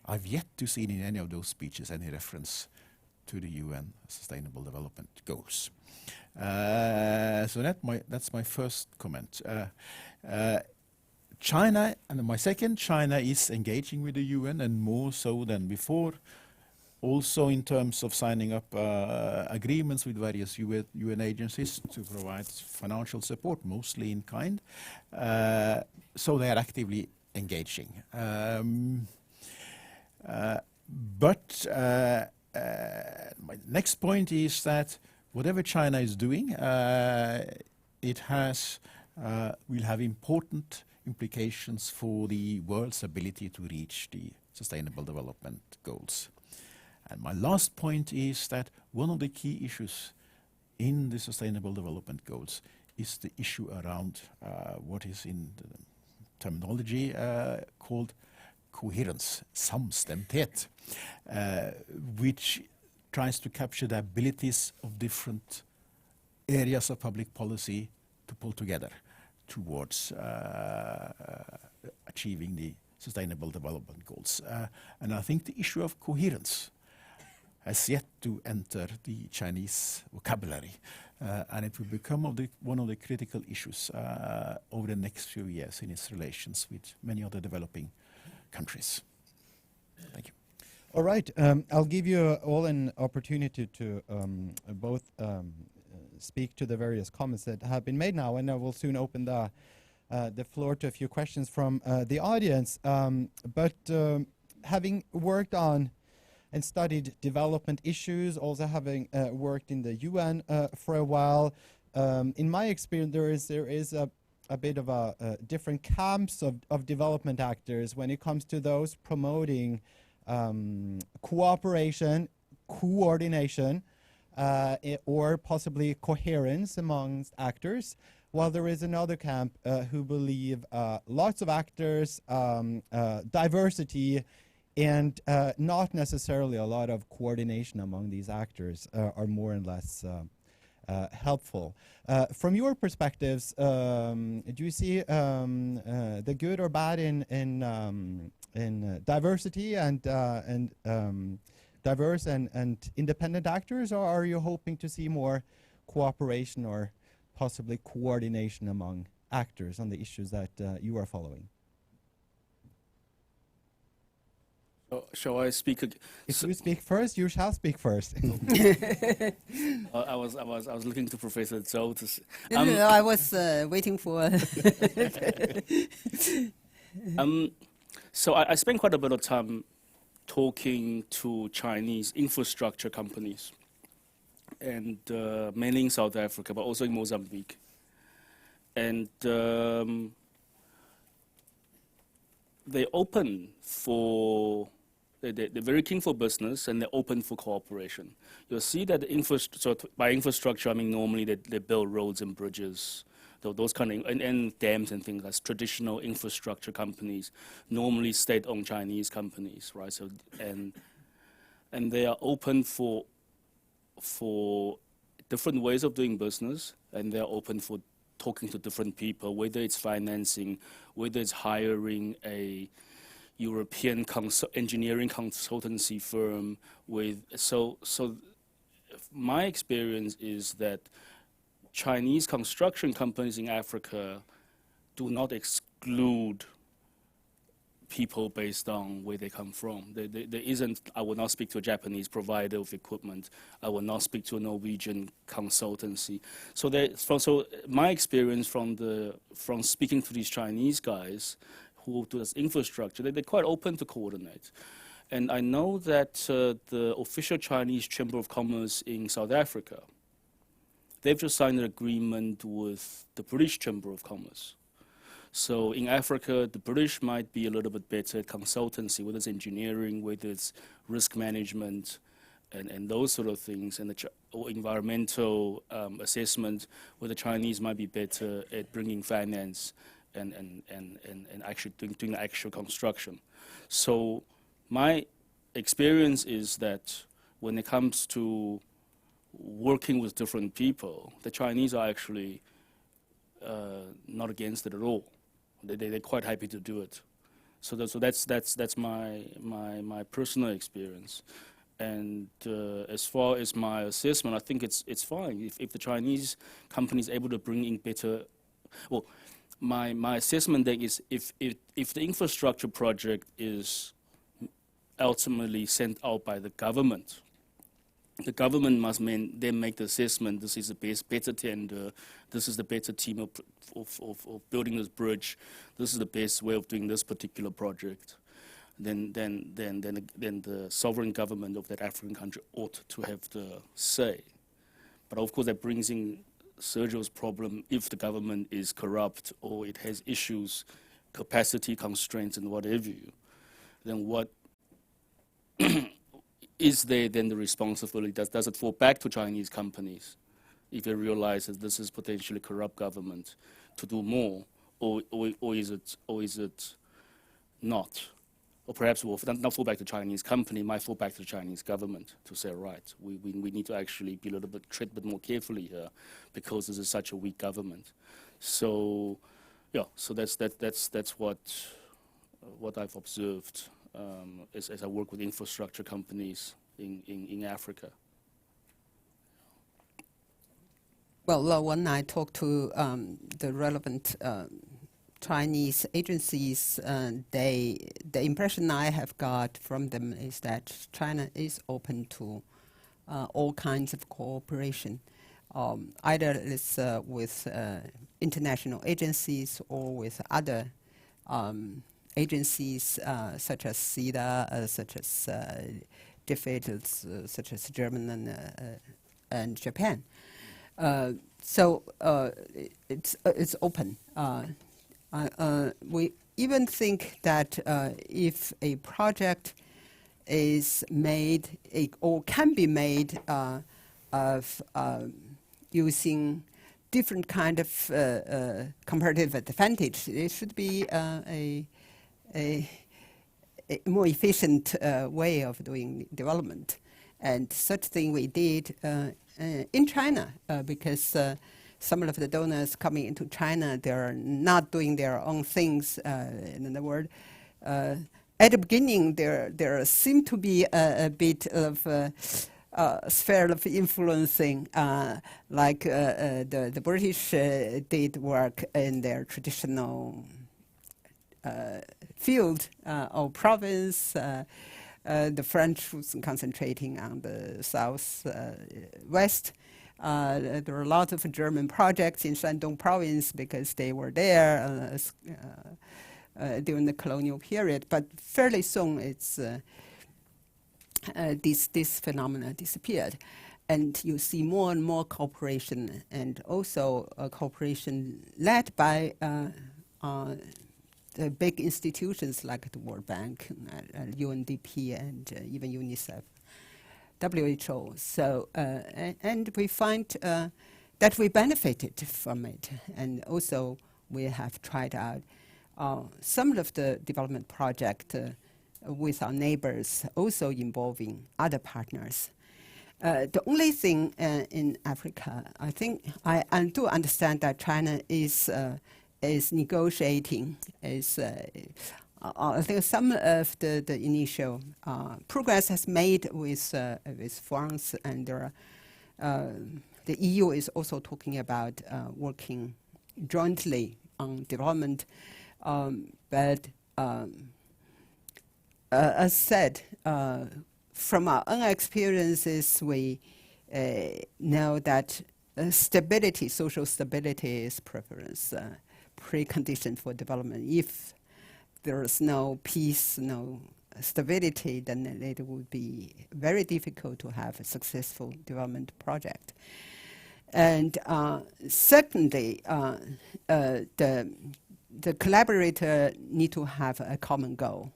I've yet to see in any of those speeches any reference to the UN Sustainable Development Goals. So that's my first comment. China, and my second, China is engaging with the UN and more so than before, also in terms of signing up agreements with various UN agencies to provide financial support, mostly in kind. So they are actively engaging. But my next point is that whatever China is doing, it will have important implications for the world's ability to reach the Sustainable Development Goals. And my last point is that one of the key issues in the Sustainable Development Goals is the issue around what is in the terminology called coherence, samstemthet, which tries to capture the abilities of different areas of public policy to pull together towards achieving the Sustainable Development Goals. And I think the issue of coherence has yet to enter the Chinese vocabulary, and it will become one of the critical issues over the next few years in its relations with many other developing countries. Thank you. All right. I'll give you all an opportunity to both speak to the various comments that have been made now, and I will soon open the floor to a few questions from the audience. But having worked on and studied development issues, also having worked in the UN for a while, in my experience, there is a bit of a different camps of development actors when it comes to those promoting cooperation, coordination, or possibly coherence amongst actors, while there is another camp who believe lots of actors, diversity, and not necessarily a lot of coordination among these actors are more and less helpful. From your perspectives, do you see the good or bad in diversity and diverse and independent actors, or are you hoping to see more cooperation or possibly coordination among actors on the issues that you are following? Shall I speak? If you speak first, you shall speak first. I was looking to Professor Zhou to. No, I was waiting for. So I spent quite a bit of time talking to Chinese infrastructure companies, and mainly in South Africa, but also in Mozambique. And they're open for. They're very keen for business, and they're open for cooperation. You'll see that so by infrastructure, I mean normally they build roads and bridges, those kind of, and dams and things. That's traditional infrastructure companies, normally state-owned Chinese companies, right? So and they are open for different ways of doing business, and they're open for talking to different people, whether it's financing, whether it's hiring a European engineering consultancy firm with. So my experience is that Chinese construction companies in Africa do not exclude people based on where they come from. There isn't, I will not speak to a Japanese provider of equipment. I will not speak to a Norwegian consultancy. So my experience from speaking to these Chinese guys who do this infrastructure, they're quite open to coordinate. And I know that the official Chinese Chamber of Commerce in South Africa, they've just signed an agreement with the British Chamber of Commerce. So in Africa, the British might be a little bit better at consultancy, whether it's engineering, whether it's risk management, and those sort of things, and or environmental assessment, where the Chinese might be better at bringing finance and actually doing the actual construction. So my experience is that when it comes to working with different people, the Chinese are actually not against it at all. They're quite happy to do it. So that's my personal experience. And as far as my assessment, I think it's fine if the Chinese company is able to bring in better. Well, my assessment then is if the infrastructure project is ultimately sent out by the government must then make the assessment. This is the better tender. This is the better team of building this bridge. This is the best way of doing this particular project. Then the sovereign government of that African country ought to have the say. But of course, that brings in Sergio's problem. If the government is corrupt or it has issues, capacity constraints, and whatever, then what? Is there then the responsibility? Does it fall back to Chinese companies if they realize that this is potentially corrupt government to do more, or is it not? Or perhaps it will not fall back to Chinese company, it might fall back to the Chinese government to say, right, we need to actually be tread a bit more carefully here because this is such a weak government. So yeah, so that's what I've observed. As I work with infrastructure companies in Africa. Well, when I talk to the relevant Chinese agencies, the impression I have got from them is that China is open to all kinds of cooperation, either it's with international agencies or with other agencies such as CEDA, such as DFID, such as Germany and Japan. So it's open. We even think that if a project is made or can be made of using different kind of comparative advantage, it should be a more efficient way of doing development. And such thing we did in China because some of the donors coming into China, they're not doing their own things. In other words, at the beginning, there seemed to be a bit of sphere of influencing, like the British did work in their traditional field or province. The French was concentrating on the south west. There were a lot of German projects in Shandong province because they were there during the colonial period. But fairly soon, it's this phenomena disappeared, and you see more and more cooperation, and also cooperation led by the big institutions like the World Bank, UNDP, and even UNICEF, WHO. So, and we find that we benefited from it. And also we have tried out some of the development project with our neighbors, also involving other partners. The only thing in Africa, I think, I do understand that China is negotiating. I think some of the initial progress has made with France, and the EU is also talking about working jointly on development, but as said, from our own experiences, we know that stability, social stability is precondition for development. If there is no peace, no stability, then it would be very difficult to have a successful development project. And secondly, the collaborator need to have a common goal.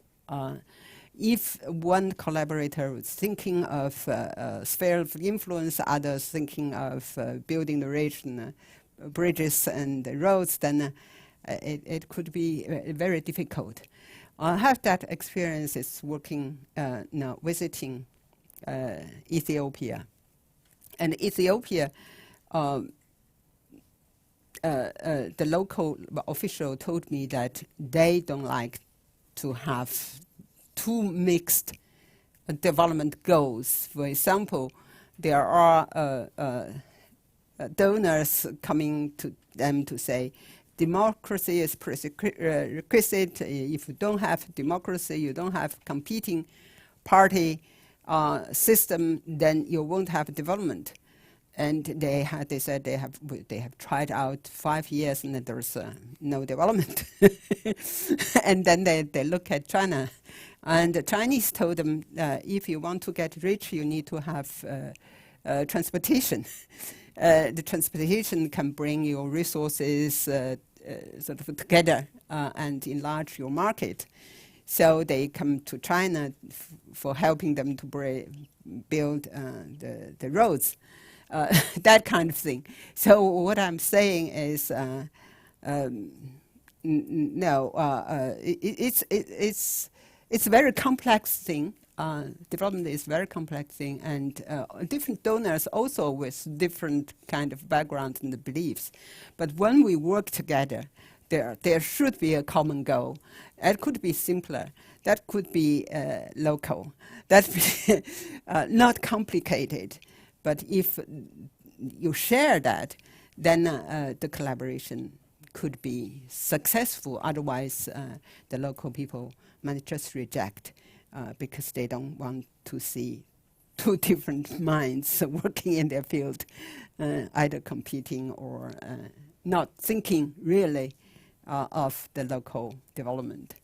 If one collaborator is thinking of a sphere of influence, others thinking of building the region, bridges and roads, then it could be very difficult. I have that experience is working now, visiting Ethiopia. And Ethiopia, the local official told me that they don't like to have too mixed development goals. For example, there are donors coming to them to say, democracy is prerequisite. If you don't have democracy, you don't have competing party system, then you won't have development. And they said they have tried out 5 years and there's no development. And then they look at China, and the Chinese told them, if you want to get rich, you need to have transportation. The transportation can bring your resources sort of together and enlarge your market. So they come to China for helping them to build the roads, that kind of thing. So what I'm saying is, it's a very complex thing. Development is a very complex thing, and different donors also with different kind of background and beliefs. But when we work together, there should be a common goal. It could be simpler. That could be local. That be not complicated. But if you share that, then the collaboration could be successful. Otherwise, the local people might just reject because they don't want to see two different minds working in their field, either competing or not thinking really of the local development.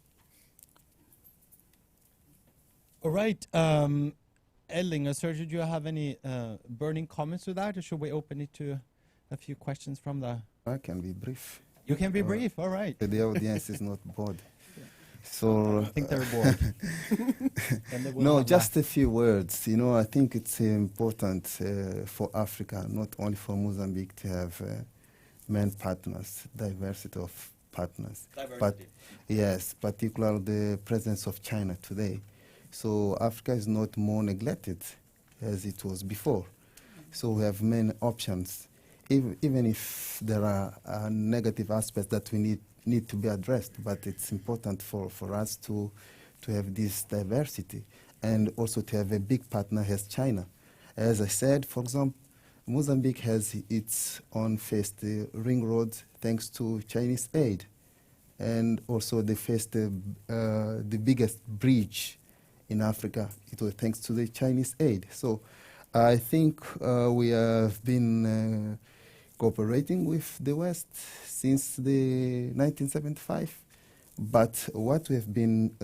All right. Elling or Sergio, do you have any burning comments to that, or should we open it to a few questions from the... I can be brief. You can be brief, all right. The audience is not bored. So I think they're bored. no, just a few words. You know, I think it's important for Africa, not only for Mozambique, to have main partners, diversity of partners. But yes, particularly the presence of China today. So Africa is not more neglected as it was before. So we have many options, even if there are negative aspects that we need to be addressed. But it's important for us to have this diversity, and also to have a big partner as China. As I said, for example, Mozambique has its own first ring road thanks to Chinese aid, and also they faced the biggest bridge in Africa. It was thanks to the Chinese aid. So I think we have been cooperating with the West since the 1975. But what we have been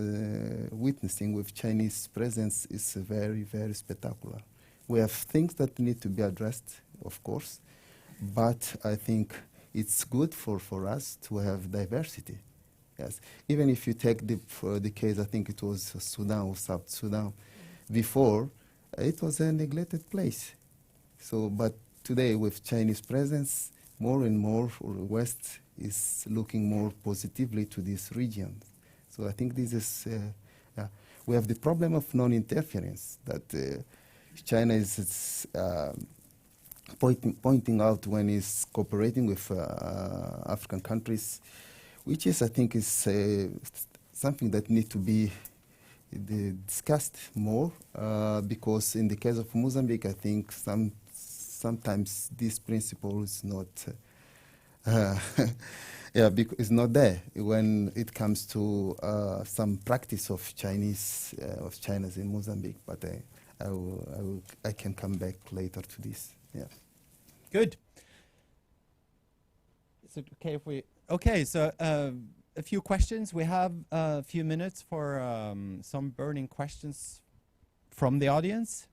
witnessing with Chinese presence is very, very spectacular. We have things that need to be addressed, of course, but I think it's good for us to have diversity. Yes, even if you take the case, I think it was Sudan or South Sudan. Before, it was a neglected place. So, but today with Chinese presence, more and more the West is looking more positively to this region. So I think this is, we have the problem of non-interference that China is pointing out when it's cooperating with African countries, which is, I think, is something that needs to be discussed more, because in the case of Mozambique, I think sometimes this principle is not Yeah, because it's not there when it comes to some practice of Chinese of China's in Mozambique. But I can come back later to this. Yeah. Good. Is it okay if we? Okay, so a few questions. We have a few minutes for some burning questions from the audience.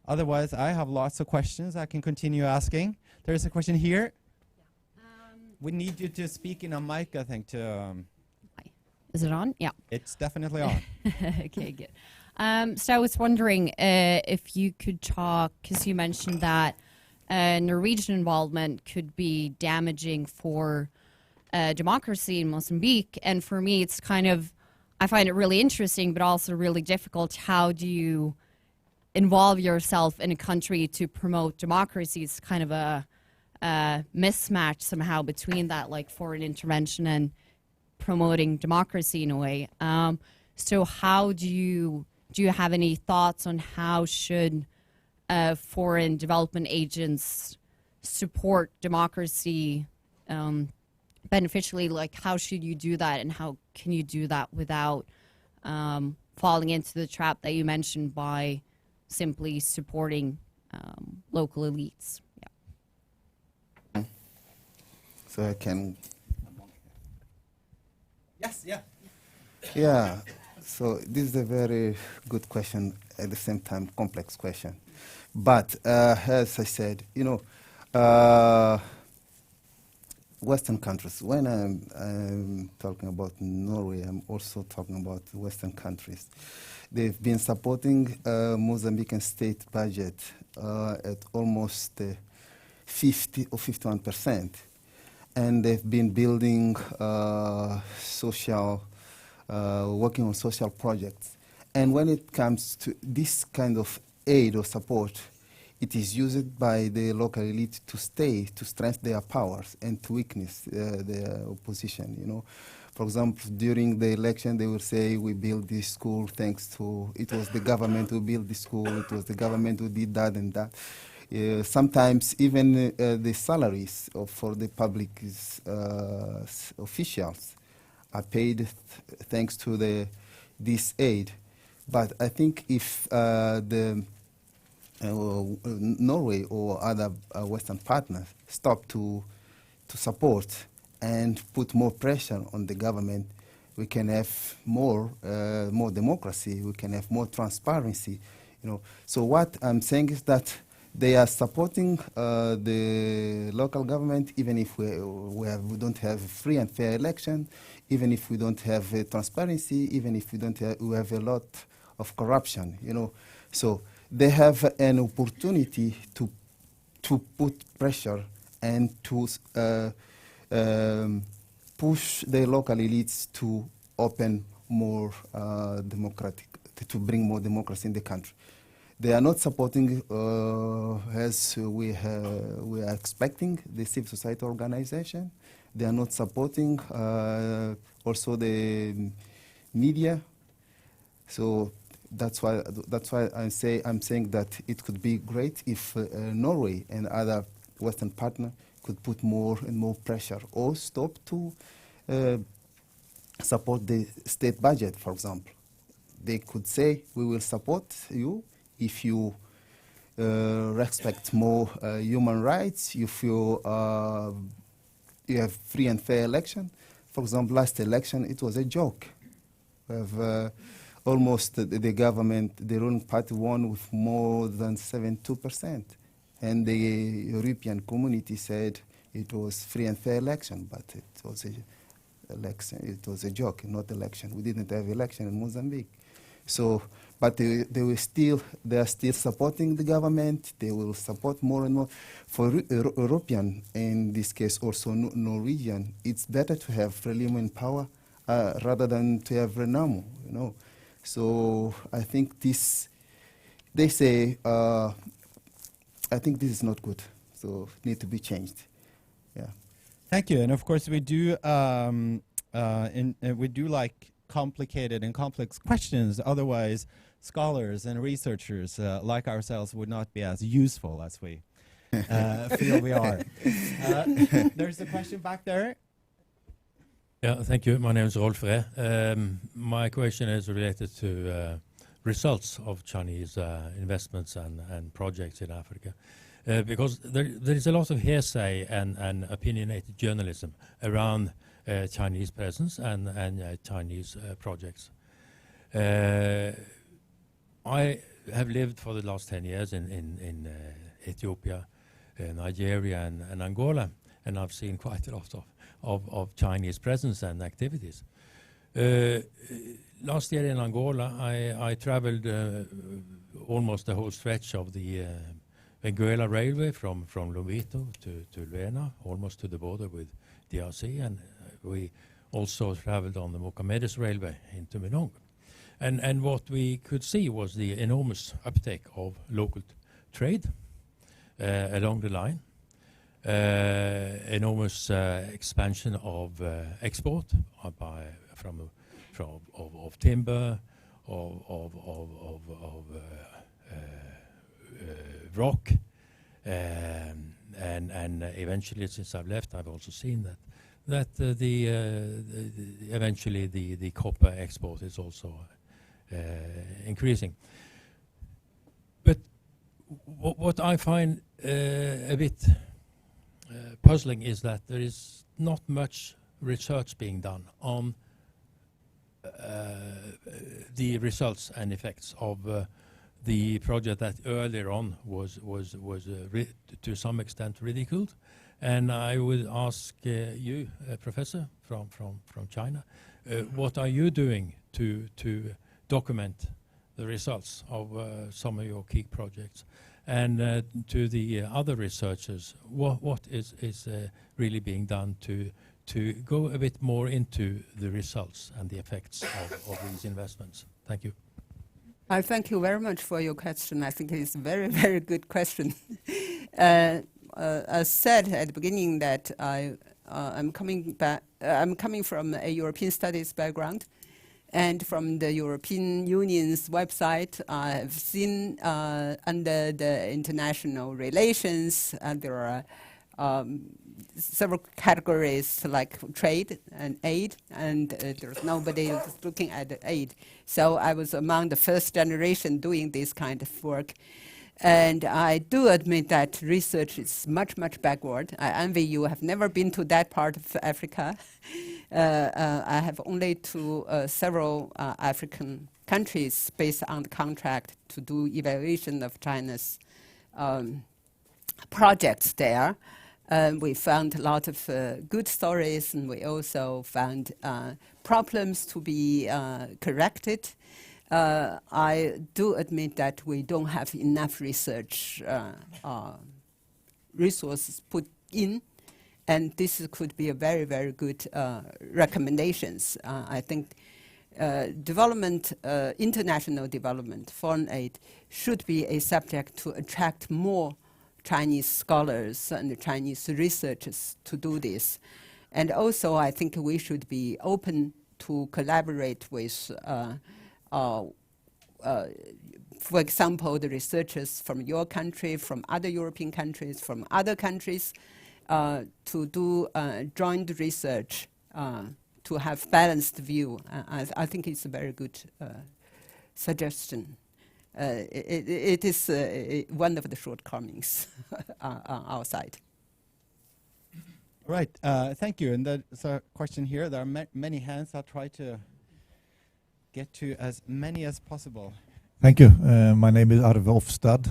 Otherwise, I have lots of questions I can continue asking. There is a question here. We need you to speak in a mic, I think, to... Is it on? Yeah. It's definitely on. Okay, good. So I was wondering if you could talk, because you mentioned that Norwegian involvement could be damaging for democracy in Mozambique. And for me, it's kind of, I find it really interesting, but also really difficult. How do you involve yourself in a country to promote democracy? It's kind of a mismatch somehow between that, like foreign intervention and promoting democracy in a way. So how do you have any thoughts on how should foreign development agents support democracy beneficially? Like, how should you do that, and how can you do that without falling into the trap that you mentioned by simply supporting local elites? Yeah. So I can. Yes, yeah. Yeah. So this is a very good question, at the same time complex question. But as I said, Western countries, when I'm talking about Norway, I'm also talking about Western countries. They've been supporting Mozambican state budget at almost 50 or 51%. And they've been building working on social projects. And when it comes to this kind of aid or support, it is used by the local elite to strengthen their powers and to weakness their opposition, For example, during the election, they will say, we built this school thanks to, it was the government who built this school, it was the government who did that and that. Sometimes even the salaries for the public officials are paid thanks to this aid. But I think if Norway or other Western partners stop to support and put more pressure on the government, we can have more democracy, we can have more transparency. So what I'm saying is that they are supporting the local government, even if we don't have a free and fair election, even if we don't have transparency, even if we have a lot of corruption, So they have an opportunity to put pressure and to push the local elites to open more to bring more democracy in the country. They are not supporting, as we are expecting, the civil society organization. They are not supporting also the media. So that's why I'm saying that it could be great if Norway and other Western partners could put more and more pressure, or stop to support the state budget, for example. They could say, we will support you if you respect more human rights, if you have free and fair election. For example, last election, it was a joke. We have almost the government, the ruling party won with more than 72%. And the European community said it was free and fair election, but it was a joke, not election. We didn't have election in Mozambique. So, but they are still supporting the government. They will support more and more. For European, in this case also Norwegian, it's better to have Frelimo in power rather than to have Renamo, So I think this, they say, I think this is not good. So it needs to be changed. Yeah. Thank you. And of course, we do like complicated and complex questions. Otherwise, scholars and researchers like ourselves would not be as useful as we feel we are. There's a question back there. Yeah, thank you. My name is Rolf Reh. My question is related to results of Chinese investments and projects in Africa. Because there is a lot of hearsay and opinionated journalism around Chinese presence and Chinese projects. I have lived for the last 10 years in Ethiopia, Nigeria and Angola, and I've seen quite a lot of Chinese presence and activities. Last year in Angola, I traveled almost the whole stretch of the Benguela Railway from Lobito to Luena, almost to the border with DRC, and we also traveled on the Mocamedes Railway into Minong. And what we could see was the enormous uptake of local trade along the line, enormous expansion of export of timber, of rock, and eventually, since I've left, I've also seen that eventually the copper export is also increasing. But what I find a bit puzzling is that there is not much research being done on the results and effects of the project that earlier on was to some extent ridiculed. And I would ask you, Professor from China, what are you doing to document the results of some of your key projects? And to the other researchers, what is really being done to go a bit more into the results and the effects of these investments? Thank you. I thank you very much for your question. I think it's a very, very good question. I said at the beginning that I'm coming from a European studies background, and from the European Union's website, I've seen under the international relations, there are several categories like trade and aid, and there's nobody who's looking at the aid. So I was among the first generation doing this kind of work. And I do admit that research is much, much backward. I envy you. I have never been to that part of Africa. I have only to several African countries based on the contract to do evaluation of China's projects there. We found a lot of good stories, and we also found problems to be corrected. I do admit that we don't have enough research resources put in, and this could be a very, very good recommendations. I think development, international development, foreign aid should be a subject to attract more Chinese scholars and Chinese researchers to do this. And also, I think we should be open to collaborate with for example, the researchers from your country, from other European countries, from other countries, to do joint research, to have balanced view. I think it's a very good suggestion. It is one of the shortcomings on our side. Right, thank you. And there's a question here. There are many hands. I'll try to get to as many as possible. Thank you. My name is Arve Ofstad.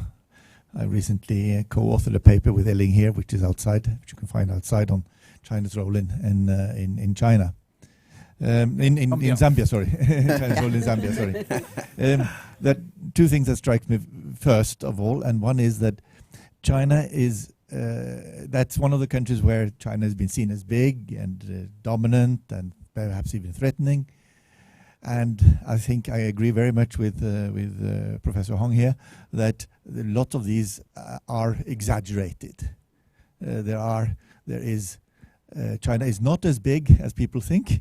I recently co-authored a paper with Elling here, which is outside, which you can find outside, on China's role in China. In Zambia, sorry. China's role in Zambia, sorry. That two things that strike me first of all, and one is that China is that's one of the countries where China has been seen as big and dominant and perhaps even threatening. And I think I agree very much with Professor Hong here that a lot of these are exaggerated. China is not as big as people think.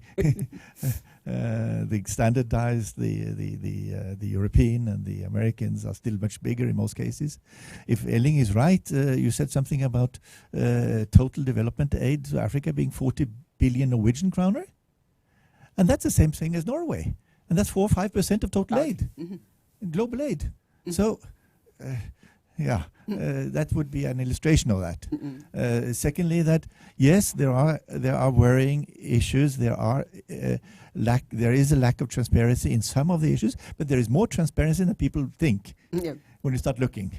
The standardized, the European and the Americans are still much bigger in most cases. If Elling is right, you said something about total development aid to Africa being 40 billion Norwegian kroner, and that's the same thing as Norway, and that's 4 or 5% of total aid, global aid. So. That would be an illustration of that. Secondly, that yes, there are worrying issues. There is a lack of transparency in some of the issues, but there is more transparency than people think when you start looking.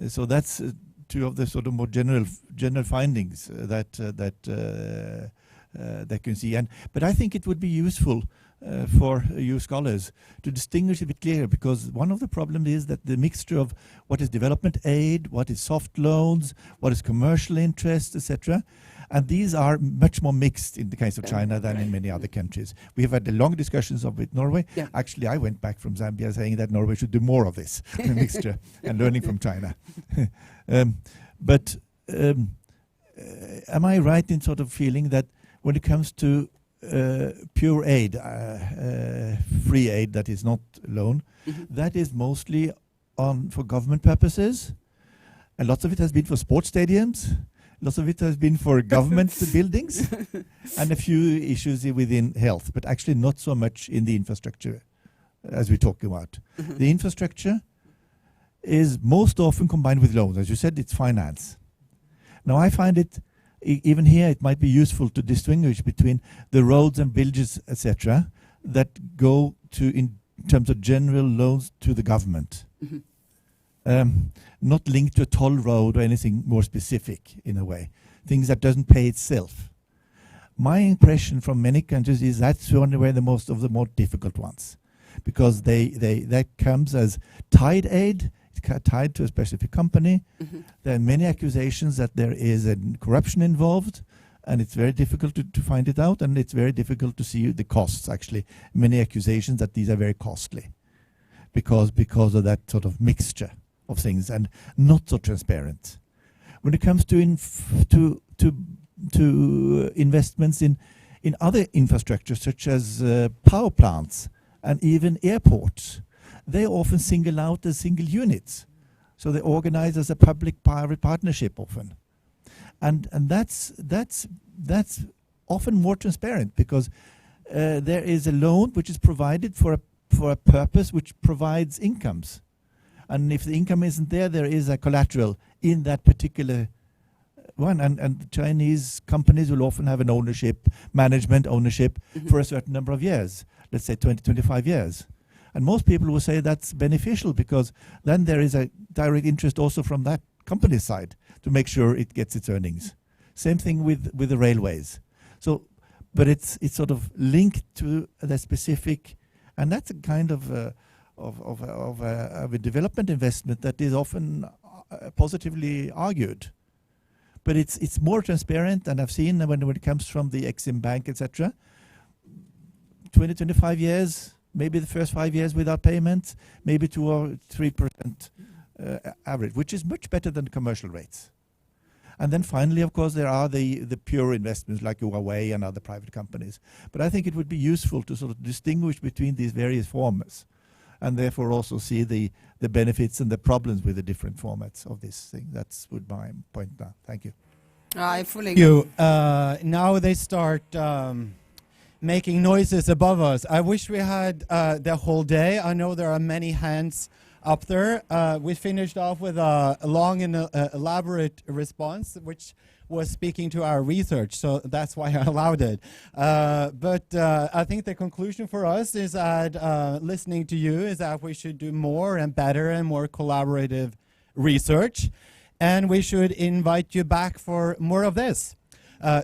So that's two of the sort of more general findings that you can see. But I think it would be useful for you scholars to distinguish a bit clearer, because one of the problems is that the mixture of what is development aid, what is soft loans, what is commercial interest, etc., and these are much more mixed in the case of China than in many other countries. We have had long discussions with Norway. Yeah. Actually, I went back from Zambia saying that Norway should do more of this mixture and learning from China. But am I right in sort of feeling that when it comes to pure aid, free aid that is not loan, that is mostly for government purposes, and lots of it has been for sports stadiums, lots of it has been for government buildings, and a few issues within health, but actually not so much in the infrastructure as we talk about. The infrastructure is most often combined with loans. As you said, it's finance. Now I find it even here, it might be useful to distinguish between the roads and bridges, etc., that go to, in terms of general loans to the government, not linked to a toll road or anything more specific in a way, things that doesn't pay itself. My impression from many countries is that's one way the most of the more difficult ones, because that comes as tied aid. Tied to a specific company. There are many accusations that there is corruption involved, and it's very difficult to find it out, and it's very difficult to see the costs, actually. Many accusations that these are very costly because of that sort of mixture of things and not so transparent. When it comes to investments in other infrastructure, such as power plants and even airports, they often single out as single units. So they organize as a public-private partnership often. And that's often more transparent, because there is a loan which is provided for a purpose which provides incomes. And if the income isn't there, there is a collateral in that particular one. And Chinese companies will often have an management ownership for a certain number of years, let's say 20, 25 years. And most people will say that's beneficial, because then there is a direct interest also from that company's side to make sure it gets its earnings. Same thing with the railways. So, but it's sort of linked to the specific, and that's a kind of a development investment that is often positively argued. But it's more transparent, and I've seen when it comes from the Exim Bank, etc. 20, 25 years. Maybe the first 5 years without payments, maybe 2 or 3% average, which is much better than commercial rates. And then finally, of course, there are the pure investments like Huawei and other private companies. But I think it would be useful to sort of distinguish between these various formats, and therefore also see the benefits and the problems with the different formats of this thing. That's my point now. Thank you. I fully agree. Now they start making noises above us. I wish we had the whole day. I know there are many hands up there. We finished off with a long and elaborate response, which was speaking to our research, so that's why I allowed it. But I think the conclusion for us is that listening to you is that we should do more and better and more collaborative research, and we should invite you back for more of this.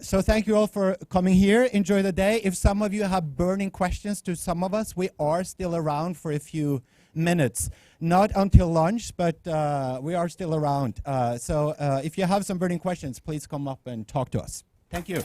So thank you all for coming here. Enjoy the day. If some of you have burning questions to some of us, we are still around for a few minutes. Not until lunch, but we are still around. So if you have some burning questions, please come up and talk to us. Thank you.